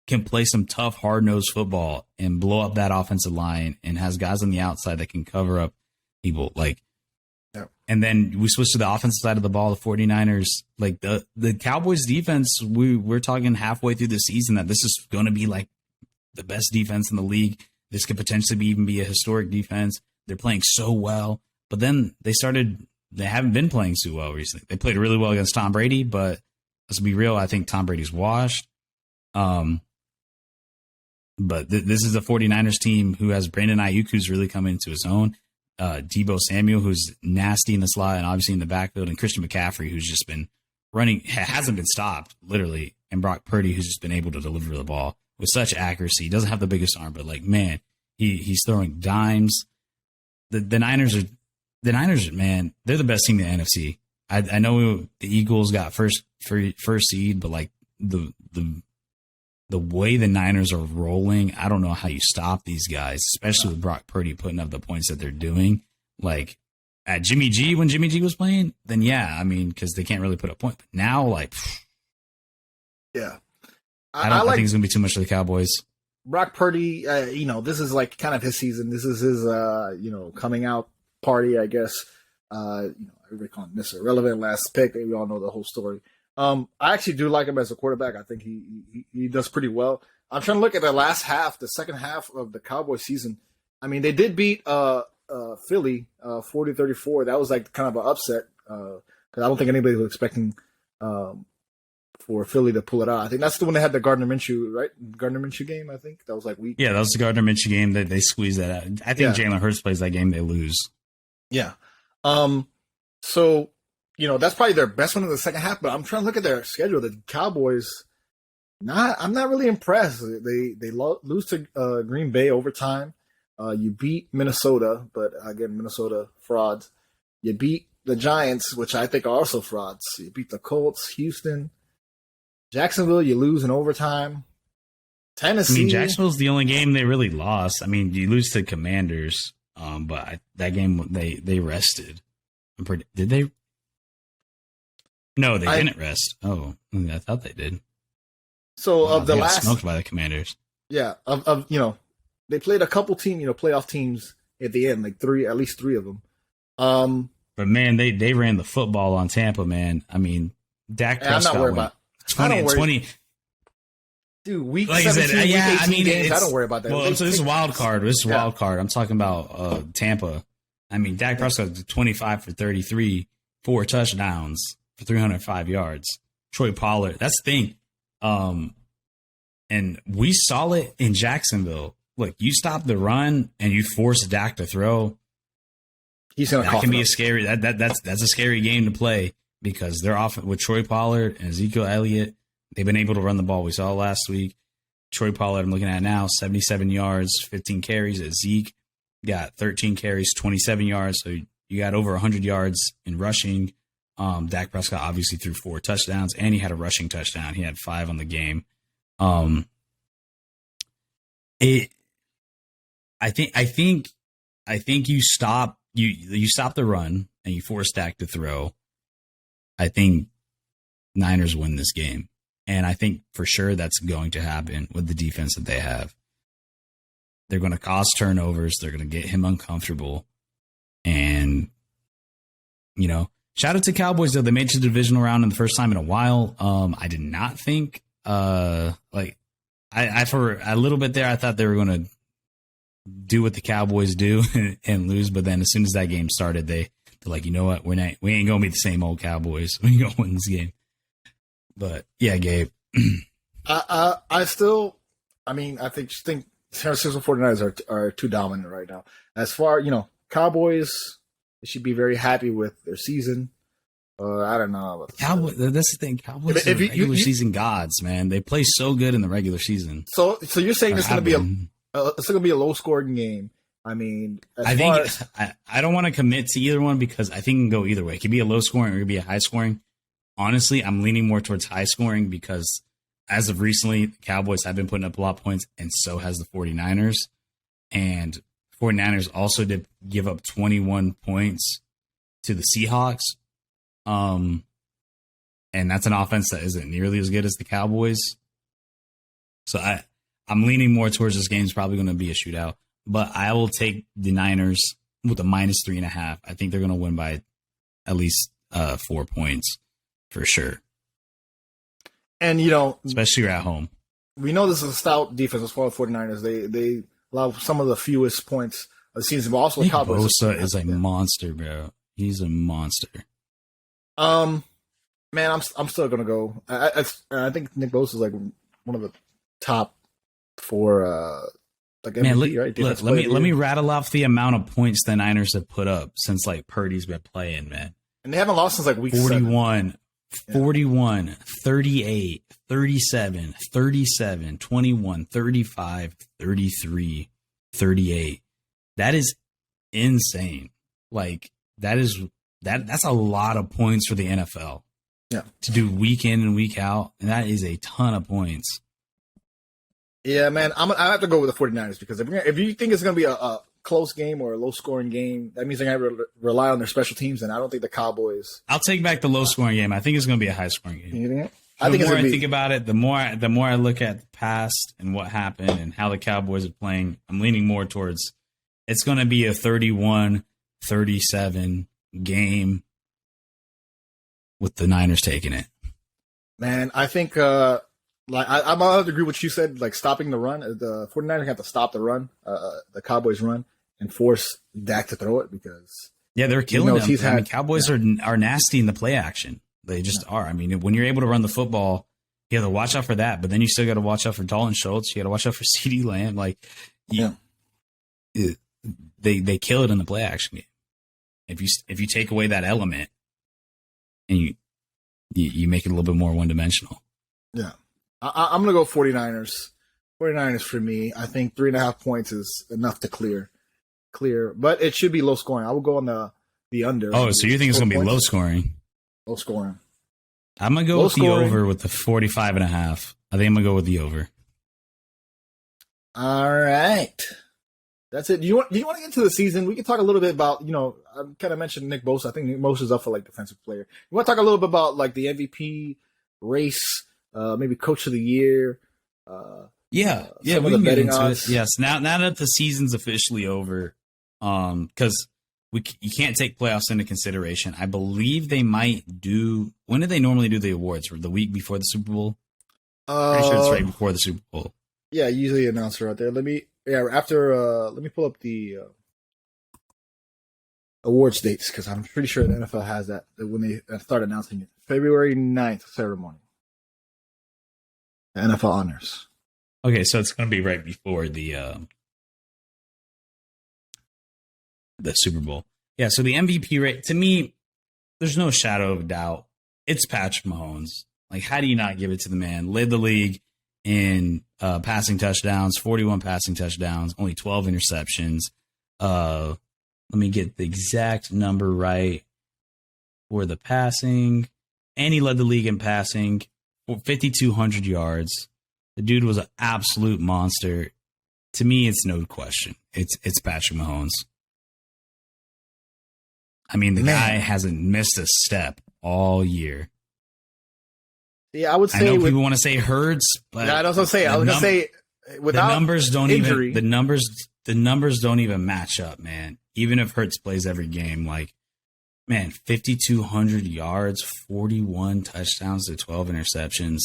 can play some tough, hard-nosed football and blow up that offensive line, and has guys on the outside that can cover up people. Like, Yep. And then we switched to the offensive side of the ball. The 49ers, like the Cowboys defense, we're talking halfway through the season that this is going to be like the best defense in the league. This could potentially even be a historic defense. They're playing so well, but then they haven't been playing so well recently. They played really well against Tom Brady, but let's be real. I think Tom Brady's washed. But this is a 49ers team who has Brandon Ayuk, who's really come into his own. Deebo Samuel, who's nasty in the slot and obviously in the backfield, and Christian McCaffrey, who's just been running, hasn't been stopped, literally, and Brock Purdy, who's just been able to deliver the ball with such accuracy. He doesn't have the biggest arm, but, like, man, he's throwing dimes. The Niners, man, they're the best team in the NFC. I know the Eagles got first seed, but, like, the way the Niners are rolling, I don't know how you stop these guys, especially with Brock Purdy putting up the points that they're doing. Like at Jimmy G, when Jimmy G was playing, then yeah, I mean, because they can't really put up points. But now, like, yeah, I think it's gonna be too much for the Cowboys. Brock Purdy, this is like kind of his season. This is his, coming out party, I guess. Everybody calling him Mr. Irrelevant, last pick. We all know the whole story. I actually do like him as a quarterback. I think he does pretty well. I'm trying to look at the second half of the Cowboys season. I mean, they did beat Philly 40-34. That was like kind of an upset because I don't think anybody was expecting for Philly to pull it out. I think that's the one that had the Gardner Minshew, right? Gardner Minshew game, I think. That was like week. Yeah, that was the Gardner Minshew game that they squeezed that out. I think Jalen Hurts plays that game, they lose. Yeah. So, that's probably their best one in the second half, but I'm trying to look at their schedule. The Cowboys, I'm not really impressed. They lose to Green Bay overtime. You beat Minnesota, but again, Minnesota frauds. You beat the Giants, which I think are also frauds. You beat the Colts, Houston, Jacksonville. You lose in overtime. Tennessee. I mean, Jacksonville's the only game they really lost. I mean, you lose to Commanders, but that game they rested. Did they? No, they didn't rest. Oh, I thought they did. So of the last smoked by the Commanders. Yeah, they played a couple playoff teams at the end, like at least three of them. But man, they ran the football on Tampa, man. I mean, Dak Prescott went 20 and 20. Dude, week like 17, said, week 18 I mean, games, I don't worry about that. Well, so this is wild card. Wild card. I'm talking about Tampa. I mean, Dak Prescott 25 for 33, 4 touchdowns for 305 yards. Troy Pollard. That's the thing. And we saw it in Jacksonville. Look, you stop the run and you force Dak to throw. He's gonna. That can be a scary. That's a scary game to play because they're off with Troy Pollard and Ezekiel Elliott. They've been able to run the ball. We saw last week. Troy Pollard, I'm looking at now, 77 yards, 15 carries. Zeke got 13 carries, 27 yards. So you got over 100 yards in rushing. Dak Prescott obviously threw 4 touchdowns, and he had a rushing touchdown. He had 5 on the game. I think you stop the run and you force Dak to throw. I think Niners win this game, and I think for sure that's going to happen with the defense that they have. They're going to cause turnovers. They're going to get him uncomfortable, and shout out to Cowboys, though. They made it to the divisional round in the first time in a while. I did not think, I for a little bit there, I thought they were going to do what the Cowboys do and lose. But then as soon as that game started, they're like, you know what? We ain't going to be the same old Cowboys. We going to win this game. But yeah, Gabe. I think San Francisco 49ers are too dominant right now. As far, Cowboys, they should be very happy with their season. I don't know. Cowboys, that's the thing. Cowboys are regular season gods, man. They play so good in the regular season. So you're saying it's going to be a low scoring game. I mean, I don't want to commit to either one because I think it can go either way. It could be a low scoring or it could be a high scoring. Honestly, I'm leaning more towards high scoring because as of recently, the Cowboys have been putting up a lot of points, and so has the 49ers. And 49ers also did give up 21 points to the Seahawks. And that's an offense that isn't nearly as good as the Cowboys. So I'm leaning more towards this game's probably going to be a shootout. But I will take the Niners with a -3.5. I think they're going to win by at least 4 points for sure. And, especially at home. We know this is a stout defense as far as 49ers. They allow some of the fewest points of the season, but also the Cowboys. Bosa is a monster, bro. He's a monster. Man, I'm still gonna go. I think Nick Bosa is like one of the top 4, like MVP, right? Let me rattle off the amount of points the Niners have put up since like Purdy's been playing, man. And they haven't lost since like week 41, 41, 38, 37, 37, 21, 35, 33, 38. That is insane. Like that's a lot of points for the NFL. Yeah. To do week in and week out, and that is a ton of points. Yeah, man, I have to go with the 49ers because if you think it's going to be a close game or a low-scoring game, that means they're going to have to rely on their special teams, and I don't think the Cowboys... I'll take back the low-scoring game. I think it's going to be a high-scoring game. You think? The more I think about it, the more I look at the past and what happened and how the Cowboys are playing, I'm leaning more towards it's going to be a 31-37 game with the Niners taking it. Man, I think... I'm going to agree with what you said, like stopping the run. The 49ers have to stop the run, the Cowboys run, and force Dak to throw it because... Yeah, they're killing them. Cowboys are nasty in the play action. They just are. I mean, when you're able to run the football, you have to watch out for that, but then you still got to watch out for Dalton Schultz. You got to watch out for CeeDee Lamb. Like, they kill it in the play action game. If you take away that element and you make it a little bit more one-dimensional. Yeah. I'm going to go 49ers. 49ers for me. I think 3.5 points is enough to clear. But it should be low scoring. I will go on the under. Oh, so you think it's going to be low scoring? Low scoring. I'm going to go with the over with the 45.5. I think I'm going to go with the over. All right. That's it. Do you want to get into the season? We can talk a little bit about, I kind of mentioned Nick Bosa. I think Nick Bosa is up for like defensive player. You want to talk a little bit about like the MVP race, maybe coach of the year? Yeah, we can get into it. Yes, now that the season's officially over, because you can't take playoffs into consideration. I believe they might do. When do they normally do the awards? The week before the Super Bowl? Pretty sure it's right before the Super Bowl. Yeah, usually announce it right there. Let me pull up the awards dates because I'm pretty sure the NFL has that when they start announcing it. February 9th ceremony. The NFL honors. Okay, so it's going to be right before the Super Bowl. Yeah, so the MVP rate, to me, there's no shadow of doubt. It's Patrick Mahomes. Like, how do you not give it to the man? Led the league in passing touchdowns, 41 passing touchdowns, only 12 interceptions. Let me get the exact number right for the passing. And he led the league in passing, 5,200 yards. The dude was an absolute monster. To me, it's no question. It's Patrick Mahomes. I mean, the guy hasn't missed a step all year. Yeah, I would say. I know people want to say Hurts, but I was going to say without the numbers don't injury, even the numbers don't even match up, man. Even if Hurts plays every game, like, man, 5,200 yards, 41 touchdowns to 12 interceptions.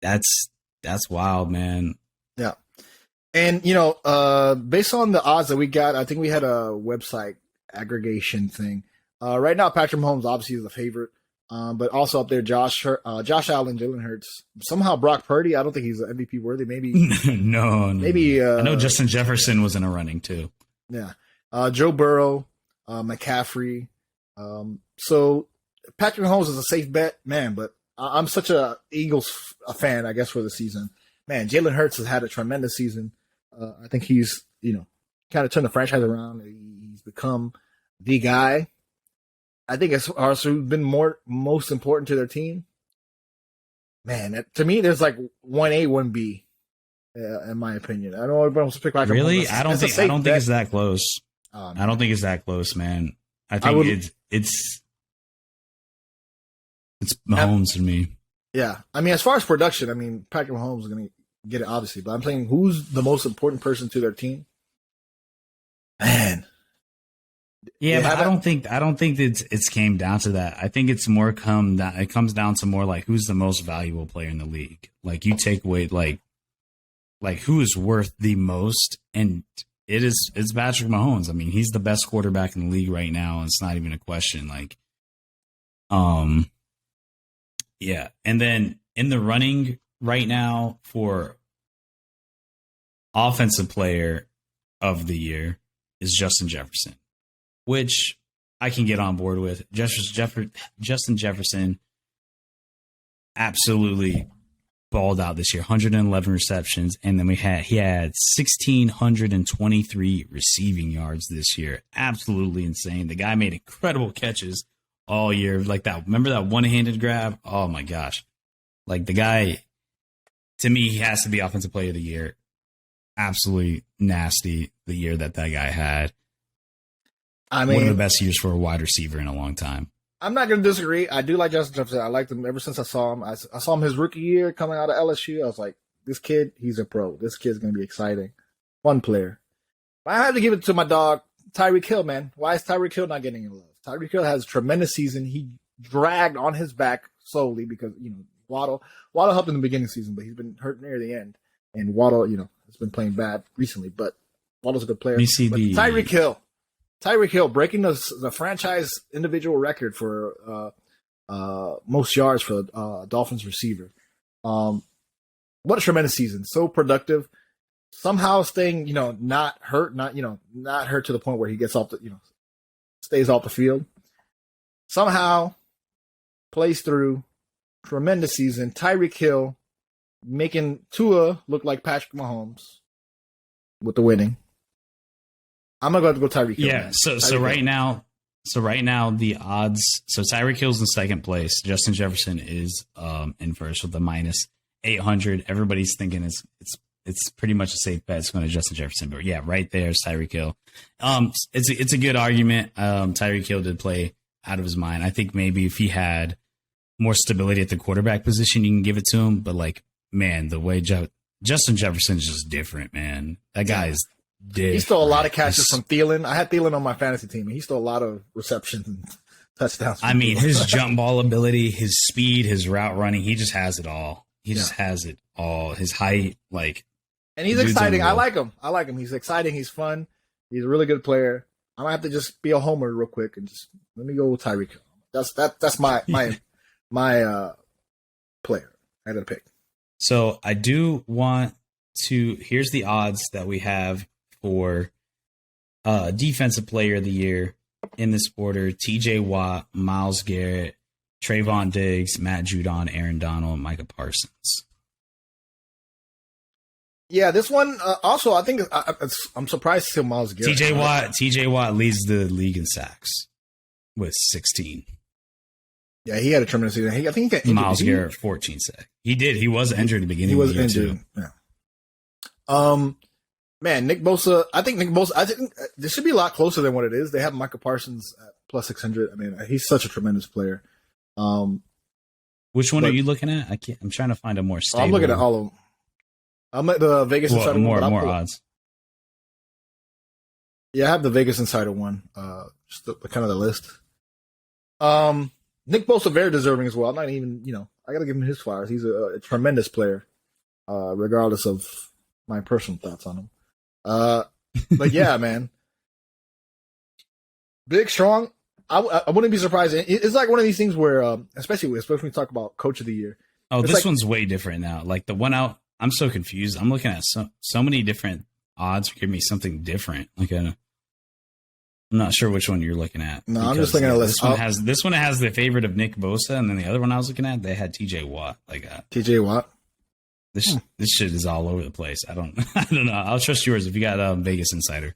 That's wild, man. Yeah. And, based on the odds that we got, I think we had a website aggregation thing. Right now, Patrick Mahomes obviously is the favorite, but also up there, Josh Allen, Jalen Hurts. Somehow Brock Purdy, I don't think he's MVP worthy. Maybe. No. Maybe. I know Justin Jefferson was in a running, too. Yeah. Joe Burrow, McCaffrey. So Patrick Mahomes is a safe bet, man, but I'm such a Eagles fan, I guess, for the season. Man, Jalen Hurts has had a tremendous season. I think he's, kind of turned the franchise around. He's become the guy. I think it's also been most important to their team. Man, to me, there's like 1A, 1B, in my opinion. I don't know if everyone wants to pick Patrick Mahomes. Really? I don't think it's that close. I don't think it's that close, man. I think it's Mahomes to me. Yeah. I mean, as far as production, Patrick Mahomes is going to get it, obviously. But I'm saying who's the most important person to their team? Man. Yeah, but I don't think it's came down to that. I think it's more it comes down to more like who's the most valuable player in the league. Like you take away like who is worth the most, and it's Patrick Mahomes. I mean, he's the best quarterback in the league right now, and it's not even a question. Like, yeah. And then in the running right now for offensive player of the year is Justin Jefferson, which I can get on board with. Justin Jefferson absolutely balled out this year, 111 receptions, and then he had 1,623 receiving yards this year. Absolutely insane. The guy made incredible catches all year, like that. Remember that one-handed grab? Oh my gosh! Like the guy, to me, he has to be offensive player of the year. Absolutely nasty the year that guy had. I mean, one of the best years for a wide receiver in a long time. I'm not going to disagree. I do like Justin Jefferson. I liked him ever since I saw him. I saw him his rookie year coming out of LSU. I was like, this kid, he's a pro. This kid's going to be exciting. Fun player. But I have to give it to my dog, Tyreek Hill, man. Why is Tyreek Hill not getting any love? Tyreek Hill has a tremendous season. He dragged on his back solely because, Waddle helped in the beginning of the season, but he's been hurt near the end. And Waddle, has been playing bad recently, but Waddle's a good player. Tyreek Hill breaking the franchise individual record for most yards for a Dolphins receiver. What a tremendous season! So productive. Somehow staying, not hurt to the point where he gets off stays off the field. Somehow plays through. Tremendous season. Tyreek Hill making Tua look like Patrick Mahomes with the winning. I'm gonna go Tyreek Hill. Yeah. So right now the odds. So Tyreek Hill's in second place. Justin Jefferson is in first with the minus 800. Everybody's thinking it's pretty much a safe bet. It's going to Justin Jefferson, but yeah, right there is Tyreek Hill. It's a good argument. Tyreek Hill did play out of his mind. I think maybe if he had more stability at the quarterback position, you can give it to him. But like, man, the way Justin Jefferson is just different, man. That guy is different. He stole a lot of catches from Thielen. I had Thielen on my fantasy team, and he stole a lot of receptions and touchdowns. I mean, his jump ball ability, his speed, his route running, he just has it all. He just has it all. His height, like. And he's exciting. I like him. He's exciting. He's fun. He's a really good player. I'm gonna have to just be a homer real quick and just let me go with Tyreek Hill. That's my player. I had to pick. So I do want to. Here's the odds that we have for defensive player of the year in this order: T.J. Watt, Myles Garrett, Trayvon Diggs, Matt Judon, Aaron Donald, and Micah Parsons. Yeah, this one also. I think I'm surprised to see Myles Garrett. T.J. Watt leads the league in sacks with 16. Yeah, he had a tremendous season. I think he got injured. Myles Garrett 14 sacks. He did. He was injured at the beginning. He was injured. Too. Yeah. Man, Nick Bosa. I think this should be a lot closer than what it is. They have Micah Parsons at plus 600. I mean, he's such a tremendous player. Which one are you looking at? I'm trying to find a more stable. I'm looking at all of them. I'm at the Vegas Insider more one. Odds. Yeah, I have the Vegas Insider one. Just the kind of the list. Nick Bosa very deserving as well. I'm not even, I got to give him his flowers. He's a tremendous player, regardless of my personal thoughts on him. But yeah, man, big, strong. I wouldn't be surprised. It's like one of these things where, especially when we talk about Coach of the Year. Oh, this one's way different now. Like the one out. I'm so confused. I'm looking at so many different odds for giving me something different. Like I'm not sure which one you're looking at. No, I'm just looking at a list. This one has the favorite of Nick Bosa, and then the other one I was looking at, they had T.J. Watt. T.J. Watt. This shit is all over the place. I don't know. I'll trust yours if you got Vegas Insider.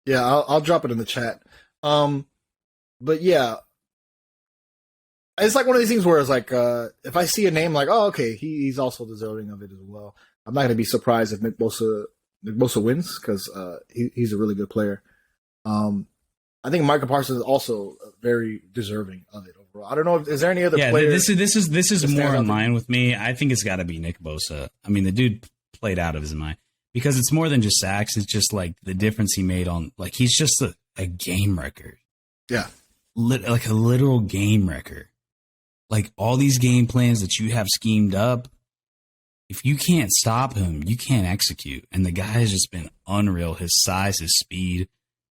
Yeah, I'll drop it in the chat. But yeah. It's like one of these things where it's like, if I see a name like, oh, okay, he's also deserving of it as well. I'm not going to be surprised if Nick Bosa wins because he's a really good player. I think Micah Parsons is also very deserving of it overall. I don't know is there any other player. This is more in line with me. I think it's got to be Nick Bosa. I mean, the dude played out of his mind because it's more than just sacks. It's just like the difference he made on, like, he's just a game wrecker. Yeah. Like a literal game wrecker. Like all these game plans that you have schemed up, if you can't stop him, you can't execute. And the guy has just been unreal. His size, his speed.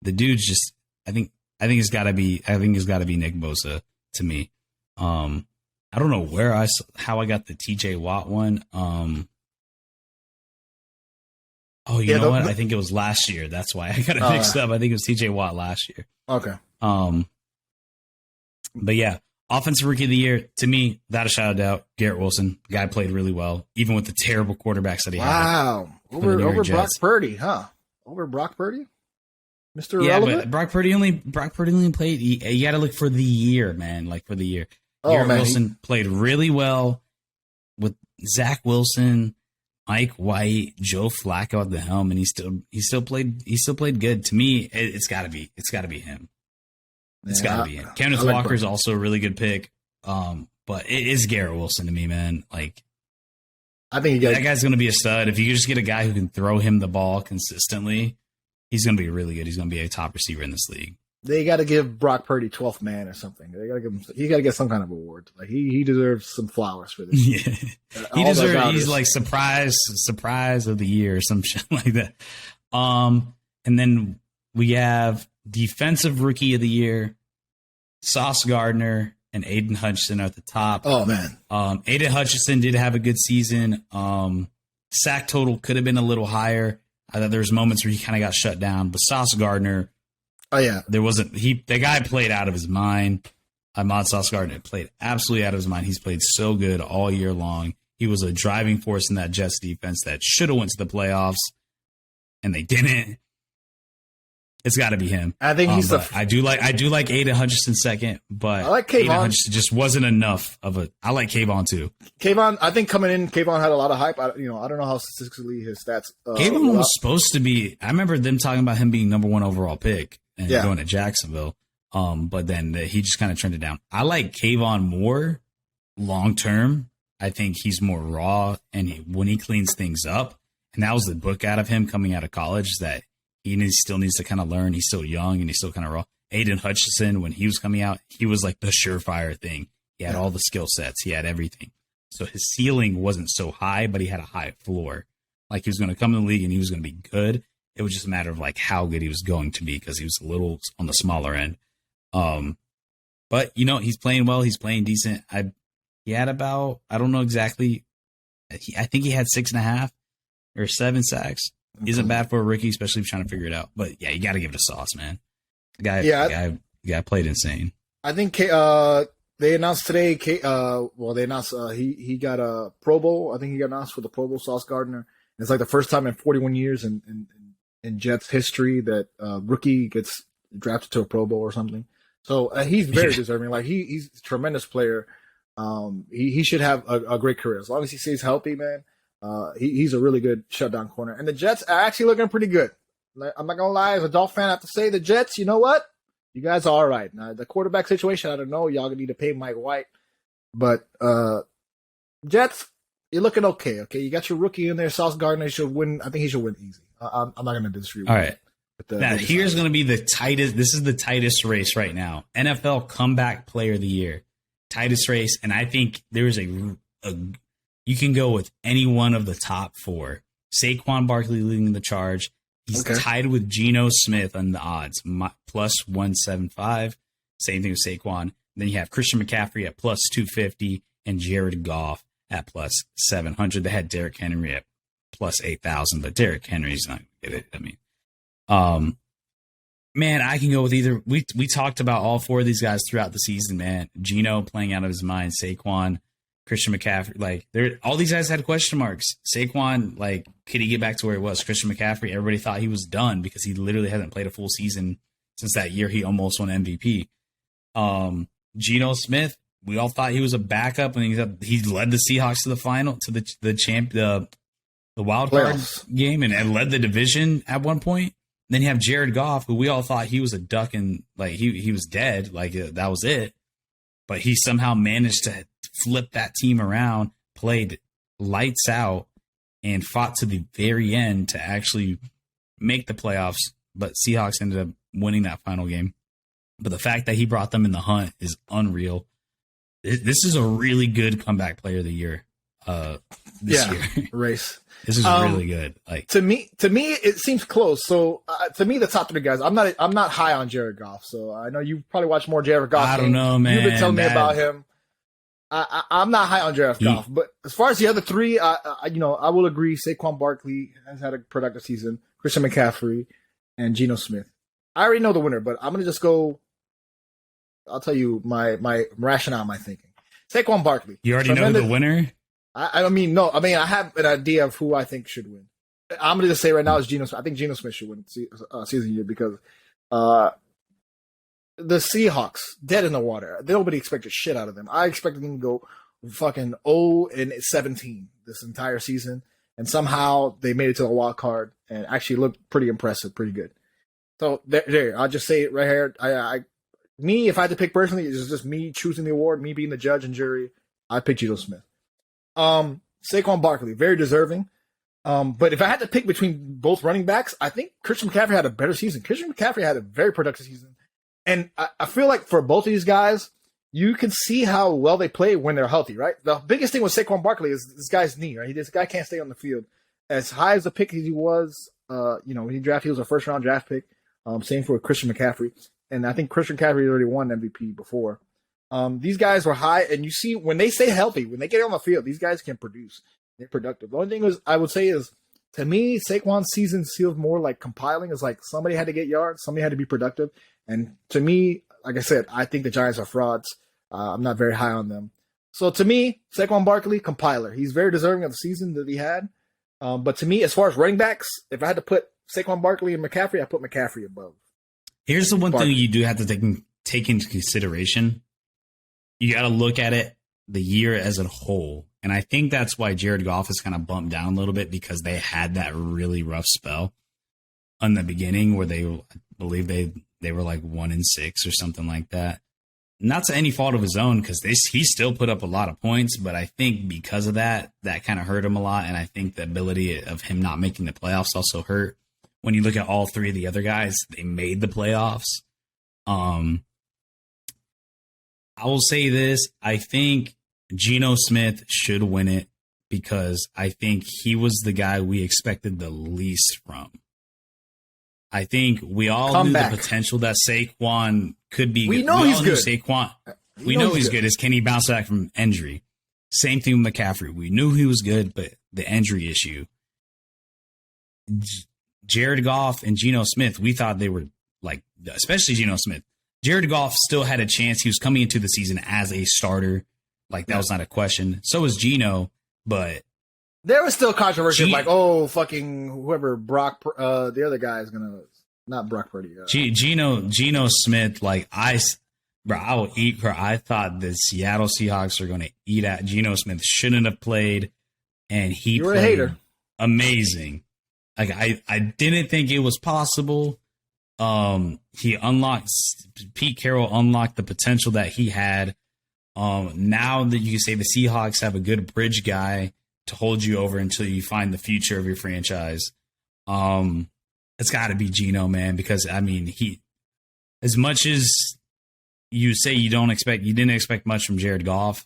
The dude's just, I think it's got to be Nick Bosa to me. I don't know how I got the TJ Watt one. You know what? I think it was last year. That's why I got it mixed up. I think it was TJ Watt last year. Okay. But yeah, offensive rookie of the year, to me, without a shadow of doubt, Garrett Wilson. The guy played really well, even with the terrible quarterbacks that he had. Wow. Over Brock Purdy, huh? Over Brock Purdy? Mr. Irrelevant? Yeah, but Brock Purdy only played, you got to look for the year, man, like for the year. Garrett Wilson played really well with Zach Wilson, Mike White, Joe Flacco at the helm, and he still played good. To me, it's got to be him. It's got to be him. Kenneth Walker's also a really good pick, but it is Garrett Wilson to me, man. Like, I think that guy's going to be a stud. If you just get a guy who can throw him the ball consistently, he's going to be really good. He's going to be a top receiver in this league. They got to give Brock Purdy 12th man or something. They got to give him. He got to get some kind of award. Like he deserves some flowers for this. Yeah, he deserves. He's like surprise of the year or some shit like that. And then we have defensive rookie of the year, Sauce Gardner and Aiden Hutchinson are at the top. Oh man, Aiden Hutchinson did have a good season. Sack total could have been a little higher. I thought there was moments where he kind of got shut down, but Sauce Gardner. Oh yeah, the guy played out of his mind. Ahmad Sauce Gardner played absolutely out of his mind. He's played so good all year long. He was a driving force in that Jets defense that should have went to the playoffs, and they didn't. It's got to be him. I think he's I do like Aiden Hutchinson second, but I like Kayvon. Aiden Hutchinson just wasn't enough of a. I like Kayvon too. Kayvon, I think coming in, Kayvon had a lot of hype. I don't know how statistically his stats. Kayvon was supposed to be. I remember them talking about him being number 1 overall pick and going to Jacksonville. But then he just kind of turned it down. I like Kayvon more long term. I think he's more raw, and when he cleans things up, and that was the book out of him coming out of college, that he still needs to kind of learn. He's still young and he's still kind of raw. Aiden Hutchinson, when he was coming out, he was like the surefire thing. He had all the skill sets. He had everything. So his ceiling wasn't so high, but he had a high floor. Like he was going to come in the league and he was going to be good. It was just a matter of like how good he was going to be because he was a little on the smaller end. But he's playing well. He's playing decent. He had about, I don't know exactly. I think he had 6.5 or 7 sacks. Isn't bad for a rookie, especially if you're trying to figure it out. But yeah, you got to give it a Sauce, man. The guy played insane. I think they announced today. They announced he got a Pro Bowl. I think he got announced for the Pro Bowl. Sauce Gardner. It's like the first time in 41 years in Jets history that rookie gets drafted to a Pro Bowl or something. So he's very deserving. Like he's a tremendous player. He should have a great career as long as he stays healthy, man. He's a really good shutdown corner. And the Jets are actually looking pretty good. I'm not going to lie. As a Dolphin fan, I have to say the Jets, you know what? You guys are all right. Now, the quarterback situation, I don't know. Y'all need to pay Mike White. But Jets, you're looking okay. You got your rookie in there. Sauce Gardner should win. I think he should win easy. I'm not going to disagree with all right. Now, here's going to be the tightest. This is the tightest race right now. NFL Comeback Player of the Year. Tightest race. And I think there is you can go with any one of the top 4. Saquon Barkley leading the charge. He's tied with Geno Smith on the odds, plus 175. Same thing with Saquon. Then you have Christian McCaffrey at plus 250 and Jared Goff at plus 700. They had Derrick Henry at plus 8,000, but Derrick Henry's not going to get it. I mean, man, I can go with either. We talked about all 4 of these guys throughout the season, man. Geno playing out of his mind, Saquon, Christian McCaffrey, like all these guys had question marks. Saquon, like, could he get back to where he was? Christian McCaffrey, everybody thought he was done because he literally hasn't played a full season since that year he almost won MVP. Geno Smith, we all thought he was a backup, and he led the Seahawks to the final, to the wild card game, and led the division at one point. Then you have Jared Goff, who we all thought he was a duck and like he was dead, like that was it. But he somehow managed to flip that team around, played lights out, and fought to the very end to actually make the playoffs. But Seahawks ended up winning that final game. But the fact that he brought them in the hunt is unreal. This is a really good comeback player of the year this year. Race. This is really good. Like to me, it seems close. So to me, the top three guys, I'm not high on Jared Goff. So I know you probably watch more Jared Goff. I don't know, man. You've been telling me about him. I'm not high on Jared Goff, but as far as the other three, I will agree. Saquon Barkley has had a productive season. Christian McCaffrey and Geno Smith. I already know the winner, but I'm gonna just go. I'll tell you my rationale, my thinking. Saquon Barkley. You already know the winner? I have an idea of who I think should win. I'm going to just say right now is Geno Smith. I think Geno Smith should win season year because the Seahawks, dead in the water. Nobody expected shit out of them. I expected them to go fucking 0-17 this entire season, and somehow they made it to a wild card and actually looked pretty impressive, pretty good. So there, I'll just say it right here. If I had to pick personally, it's just me choosing the award, me being the judge and jury. I pick Geno Smith. Saquon Barkley, very deserving. But if I had to pick between both running backs, I think Christian McCaffrey had a better season. Christian McCaffrey had a very productive season. And I feel like for both of these guys, you can see how well they play when they're healthy, right? The biggest thing with Saquon Barkley is this guy's knee, right? This guy can't stay on the field. As high as the pick as he was, when he drafted, he was a first-round draft pick. Same for Christian McCaffrey. And I think Christian McCaffrey already won MVP before. These guys were high, and you see when they stay healthy, when they get on the field, these guys can produce. They're productive. The only thing I would say is, to me, Saquon's season feels more like compiling. It's like somebody had to get yards, somebody had to be productive. And to me, like I said, I think the Giants are frauds. I'm not very high on them. So to me, Saquon Barkley, compiler. He's very deserving of the season that he had. But to me, as far as running backs, if I had to put Saquon Barkley and McCaffrey, I put McCaffrey above. Here's the one thing you do have to take into consideration. You got to look at it the year as a whole. And I think that's why Jared Goff is kind of bumped down a little bit, because they had that really rough spell in the beginning where I believe they were like 1-6 or something like that. Not to any fault of his own, because he still put up a lot of points, but I think because of that kind of hurt him a lot. And I think the ability of him not making the playoffs also hurt. When you look at all three of the other guys, they made the playoffs. I will say this. I think Geno Smith should win it because I think he was the guy we expected the least from. I think we all knew the potential that Saquon could be. We know he's good. Saquon. We know he's good. Can he bounce back from injury? Same thing with McCaffrey. We knew he was good, but the injury issue. Jared Goff and Geno Smith, we thought they were like, especially Geno Smith. Jared Goff still had a chance. He was coming into the season as a starter. Like, that was not a question. So was Geno, but there was still controversy, like, oh, fucking whoever Brock, the other guy is gonna, not Brock Purdy. Geno Smith, like, I will eat her. I thought the Seattle Seahawks are going to eat at Geno Smith. Shouldn't have played, and he played a hater. Amazing. Like, I didn't think it was possible. Pete Carroll unlocked the potential that he had. Now that you can say the Seahawks have a good bridge guy to hold you over until you find the future of your franchise. It's got to be Geno, man, because I mean, he, as much as you say you didn't expect much from Jared Goff.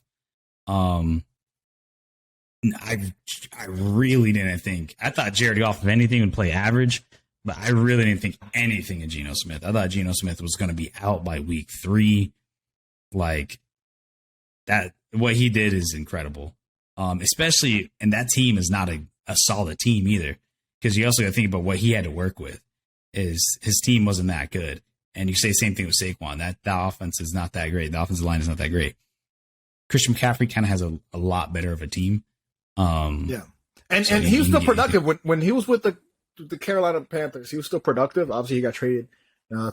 I really didn't think. I thought Jared Goff, if anything, would play average, but I really didn't think anything of Geno Smith. I thought Geno Smith was going to be out by week 3. Like, that, what he did is incredible. Especially, and that team is not a solid team either, because you also got to think about what he had to work with. Is his team wasn't that good. And you say the same thing with Saquon. That offense is not that great. The offensive line is not that great. Christian McCaffrey kind of has a lot better of a team. And he was still productive when he was with the Carolina Panthers. He was still productive. Obviously, he got traded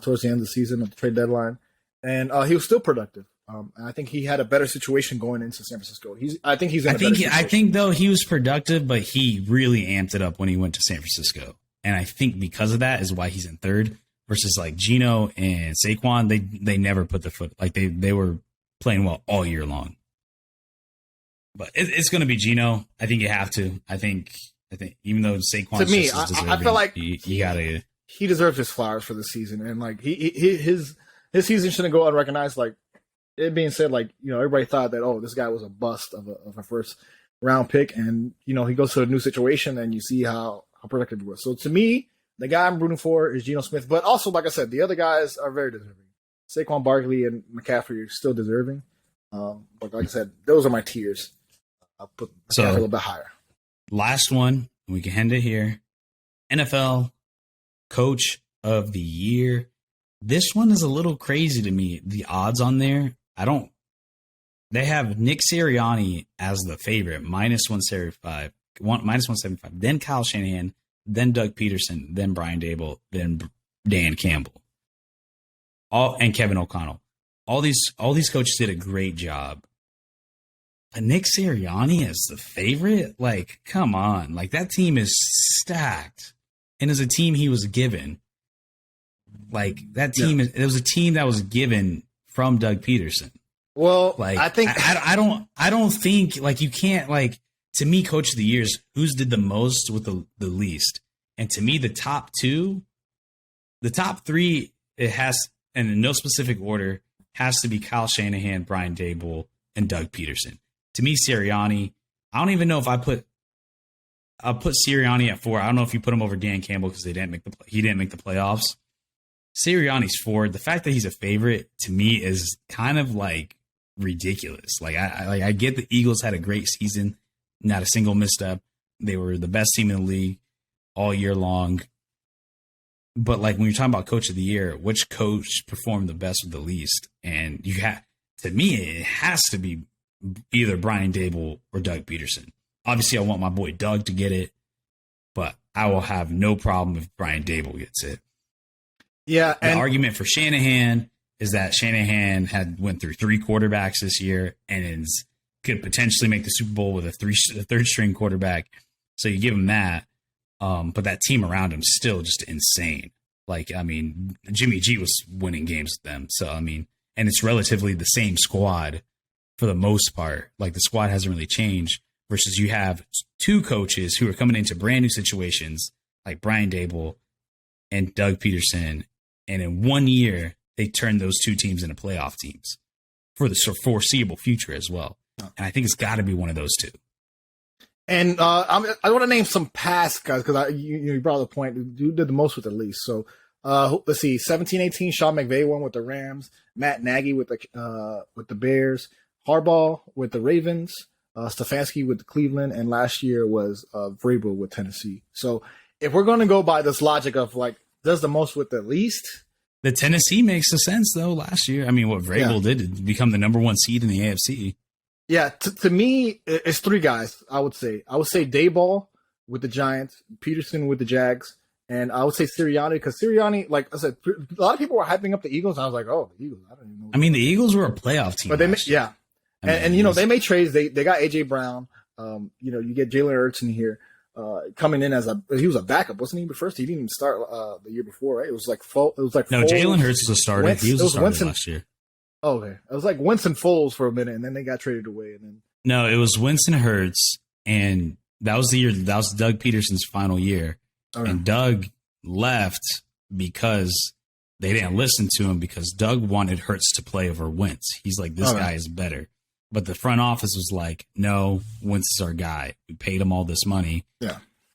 towards the end of the season at the trade deadline, and he was still productive. And I think he had a better situation going into San Francisco. I think though he was productive, but he really amped it up when he went to San Francisco, and I think because of that is why he's in third. Versus like Geno and Saquon, they never put their foot, like they were playing well all year long. But it's going to be Geno. I think you have to. I think I think even though Saquon's to me, just as deserving, I feel like you gotta. he deserves his flowers for the season, and like his season shouldn't go unrecognized. Like it being said, like everybody thought that this guy was a bust of a first round pick, and he goes to a new situation, and you see how productive he was. So to me, the guy I'm rooting for is Geno Smith, but also like I said, the other guys are very deserving. Saquon Barkley and McCaffrey are still deserving, but like I said, those are my tiers. I'll put McCaffrey a little bit higher. Last one, we can end it here. NFL Coach of the Year. This one is a little crazy to me. The odds on there, they have Nick Sirianni as the favorite, -175, -175, then Kyle Shanahan, then Doug Peterson, then Brian Dable, then Dan Campbell, and Kevin O'Connell. All these coaches did a great job. But Nick Sirianni is the favorite? Like, come on. Like, that team is stacked. And as a team he was given. Like, that team, it was a team that was given from Doug Peterson. Well, like, I think I don't think, like, you can't, like, to me, Coach of the Year is who's did the most with the least. And to me, the top three, it has, and in no specific order, has to be Kyle Shanahan, Brian Dable, and Doug Peterson. To me, Sirianni, I don't even know if I'll put Sirianni at 4. I don't know if you put him over Dan Campbell because he didn't make the playoffs. Sirianni's 4. The fact that he's a favorite to me is kind of like ridiculous. Like I get the Eagles had a great season, not a single misstep. They were the best team in the league all year long. But like when you're talking about Coach of the Year, which coach performed the best with the least? And to me, it has to be either Brian Dable or Doug Peterson. Obviously, I want my boy Doug to get it, but I will have no problem if Brian Dable gets it. Yeah, the argument for Shanahan is that Shanahan went through 3 quarterbacks this year and could potentially make the Super Bowl with a third string quarterback. So you give him that, but that team around him is still just insane. Like, I mean, Jimmy G was winning games with them. So, I mean, and it's relatively the same squad for the most part. Like, the squad hasn't really changed versus you have 2 coaches who are coming into brand new situations like Brian Dable and Doug Peterson. And in 1 year, they turned those 2 teams into playoff teams for the foreseeable future as well. And I think it's got to be one of those 2. And I want to name some past guys because you brought up the point. Who did the most with the least? So let's see, 17-18, Sean McVay won with the Rams. Matt Nagy with the Bears. Harbaugh with the Ravens. Stefanski with the Cleveland. And last year was Vrabel with Tennessee. So if we're going to go by this logic of like does the most with the least. The Tennessee makes sense though last year. I mean, what Vrabel did to become the number 1 seed in the AFC. Yeah, to me, it's 3 guys, I would say. I would say Dayball with the Giants, Peterson with the Jags, and I would say Sirianni, because Sirianni, like I said, a lot of people were hyping up the Eagles, and I was like, oh, the Eagles, I don't even know. I mean, the Eagles were a playoff team. But and they made trades. They got A.J. Brown. You get Jalen Hurts in here coming in he was a backup, wasn't he? But first, he didn't even start the year before, right? It was like Jalen Hurts was a starter. He was a starter last year. Oh, okay. It was like Winston Foles for a minute, and then they got traded away. And then no, it was Winston Hurts, and that was the year. That was Doug Peterson's final year, and Doug left because they didn't listen to him because Doug wanted Hurts to play over Wentz. He's like, this guy is better, but the front office was like, no, Wentz is our guy. We paid him all this money,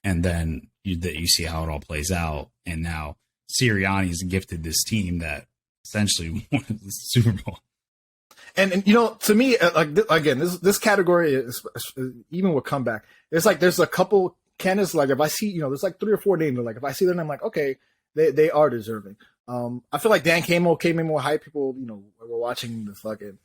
and then you see how it all plays out, and now Sirianni's gifted this team that essentially won the Super Bowl. And to me, like again, this category is even with comeback. It's like there's a couple candidates. Like if I see, there's like 3 or 4 names. Like if I see them, I'm like, okay, they are deserving. I feel like Dan Campbell came in more hype. People, were watching the fucking.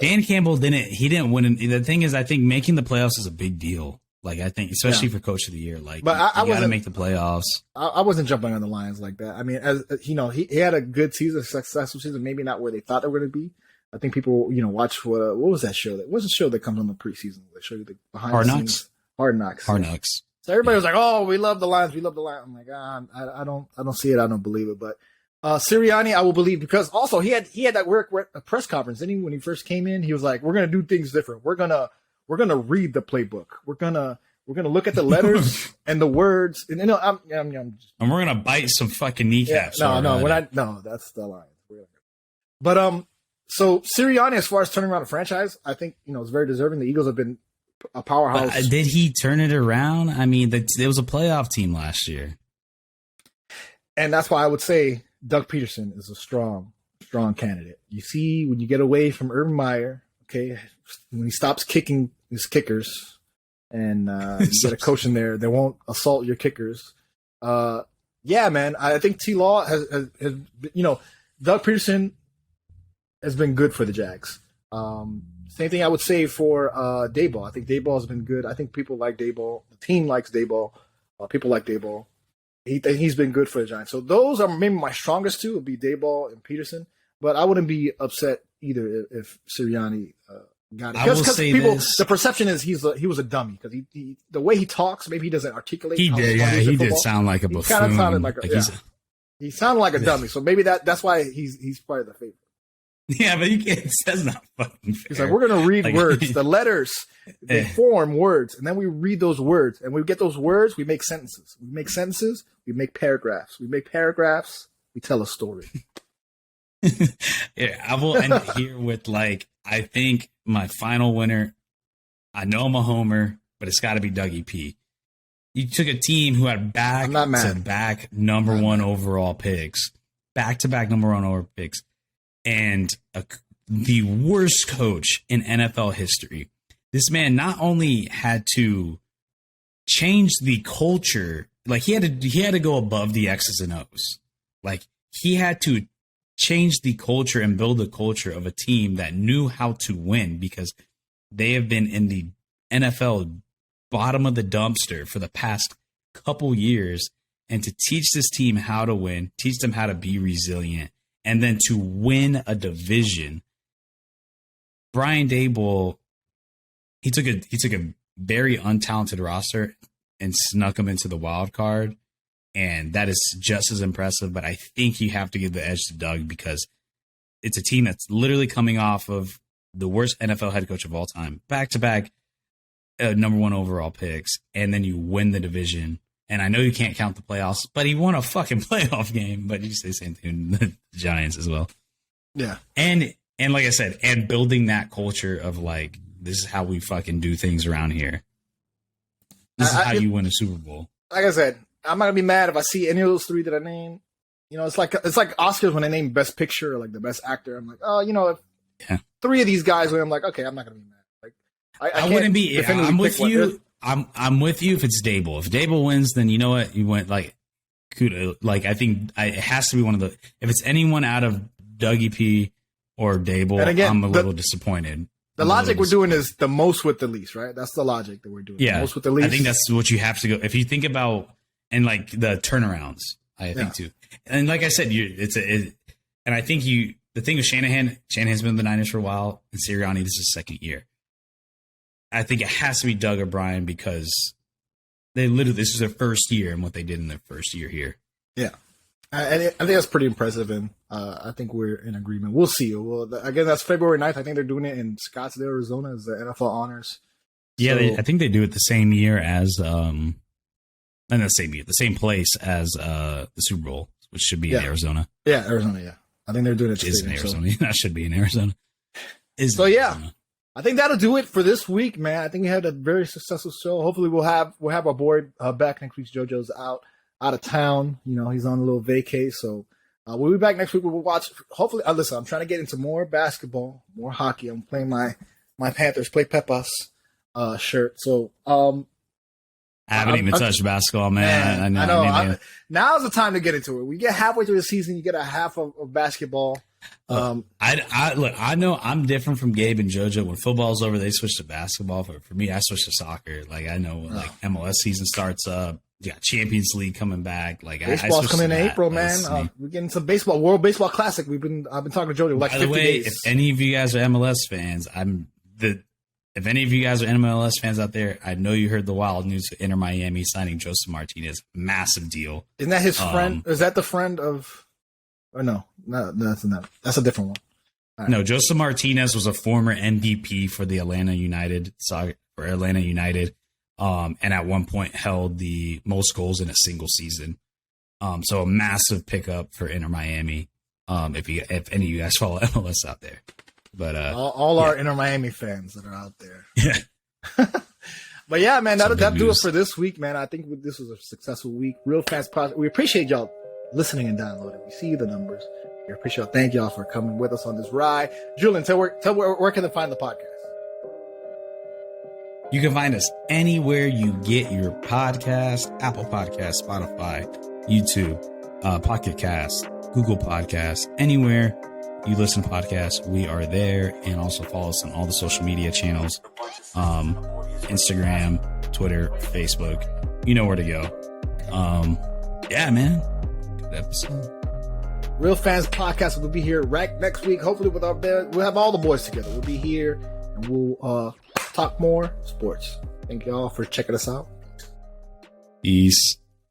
Dan Campbell didn't win. The thing is, I think making the playoffs is a big deal. Like I think, especially for Coach of the Year, like but you got to make the playoffs. I wasn't jumping on the Lions like that. I mean, as he had a good season, a successful season, maybe not where they thought they were going to be. I think people, watch what was that show? What was the show that comes on the preseason? They show you the behind Hard the Knocks. scenes. Hard Knocks. Hard Knocks. So everybody was like, "Oh, we love the Lions. We love the Lions." I'm like, I don't see it. I don't believe it. But Sirianni, I will believe because also he had that work press conference. Didn't he, when he first came in, he was like, "We're gonna do things different. We're gonna read the playbook. We're We're gonna look at the letters and the words, and I'm just, and we're gonna bite some fucking kneecaps. We're not. No, that's the line. But so Sirianni, as far as turning around a franchise, I think it's very deserving. The Eagles have been a powerhouse. But did he turn it around? I mean, there was a playoff team last year, and that's why I would say Doug Peterson is a strong candidate. You see, when you get away from Urban Meyer, okay, when he stops kicking his kickers, and you get a coach in there, they won't assault your kickers. Yeah, man, I think T. Law has Doug Peterson has been good for the Jags. Same thing I would say for Daboll. I think Daboll has been good. I think people like Daboll. The team likes Daboll. People like Daboll. He's been good for the Giants. So those are maybe my strongest two. Would be Daboll and Peterson. But I wouldn't be upset either if Sirianni got it. Because the perception is he was a dummy because he the way he talks, maybe he doesn't articulate. He did sound like a buffoon. He kind of sounded like he sounded like a dummy. So maybe that's why he's probably the favorite. Yeah, but that's not fucking fair. He's like, we're going to read words. The letters, they form words, and then we read those words. And we get those words, we make sentences. We make sentences, we make paragraphs. We make paragraphs, we tell a story. Yeah, I will end it here with, I think my final winner, I know I'm a homer, but it's got to be Dougie P. You took a team who had back-to-back number one overall picks. Back-to-back number one overall picks. And the worst coach in NFL history. This man not only had to change the culture, he had to go above the X's and O's. He had to change the culture and build the culture of a team that knew how to win because they have been in the NFL bottom of the dumpster for the past couple years. And to teach this team how to win, teach them how to be resilient, and then to win a division. Brian Daboll, he took a very untalented roster and snuck them into the wild card, and that is just as impressive. But I think you have to give the edge to Doug because it's a team that's literally coming off of the worst NFL head coach of all time, back-to-back number one overall picks, and then you win the division. And I know you can't count the playoffs, but he won a fucking playoff game. But you say the same thing to the Giants as well. Yeah. And like I said, and building that culture of this is how we fucking do things around here. This is how you win a Super Bowl. Like I said, I'm not gonna be mad if I see any of those three that I named. It's like Oscars when they name Best Picture or the Best Actor. I'm like, if three of these guys win, I'm like, okay, I'm not gonna be mad. I wouldn't be. I'm with you. I'm with you if it's Daboll. If Daboll wins, then you know what? You went kudos. I think it has to be one of the. If it's anyone out of Dougie P or Daboll, I'm a little disappointed. The logic we're doing is the most with the least, right? That's the logic that we're doing. Yeah, the most with the least. I think that's what you have to go. If you think about the turnarounds, I think too. And like I said, and I think the thing with Shanahan's been in the Niners for a while, and Sirianni, this is his second year. I think it has to be Doug or Brian because this is their first year and what they did in their first year here. Yeah. I think that's pretty impressive, and I think we're in agreement. We'll see. Well, again, that's February 9th. I think they're doing it in Scottsdale, Arizona as the NFL Honors. Yeah, I think they do it the same year as the same place as the Super Bowl, which should be in Arizona. Yeah, Arizona, yeah. I think they're doing it in Arizona. That should be in Arizona. Arizona. I think that'll do it for this week, man. I think we had a very successful show. Hopefully, we'll have our boy back next week. JoJo's out of town. He's on a little vacay, so we'll be back next week. We'll watch. Hopefully, listen. I'm trying to get into more basketball, more hockey. I'm playing my Panthers play Pepas shirt. So I haven't even touched basketball, man. I know. Now's the time to get into it. We get halfway through the season, you get a half of basketball. I know I'm different from Gabe and JoJo. When football's over, they switch to basketball. For me, I switch to soccer. I know MLS season starts up. You got Champions League coming back. Baseball's coming in April, man. We're getting some baseball, World Baseball Classic. I've been talking to JoJo By the way, days. If any of you guys are MLS fans, if any of you guys are MLS fans out there, I know you heard the wild news of Inter Miami signing Joseph Martinez. Massive deal. Isn't that his friend? Is that the friend of? Or no, that's not. That's a different one. Right. No, Joseph Martinez was a former MVP for the Atlanta United. and at one point held the most goals in a single season. So a massive pickup for Inter Miami. If any of you guys follow MLS out there, but all our Inter Miami fans that are out there. Yeah. But yeah, man, that'll do it for this week, man. I think this was a successful week. Real Fast Project. We appreciate y'all listening and downloading. We see the numbers. We appreciate y'all. Thank y'all for coming with us on this ride. Julian, tell where can they find the podcast? You can find us anywhere you get your podcast: Apple Podcasts, Spotify, YouTube, Pocket Cast, Google Podcasts, anywhere you listen to podcasts, we are there. And also follow us on all the social media channels, Instagram, Twitter, Facebook. You know where to go. Yeah, man. Good episode. Real Fans Podcast will be here right next week. Hopefully we'll have all the boys together. We'll be here and we'll talk more sports. Thank y'all for checking us out. Peace.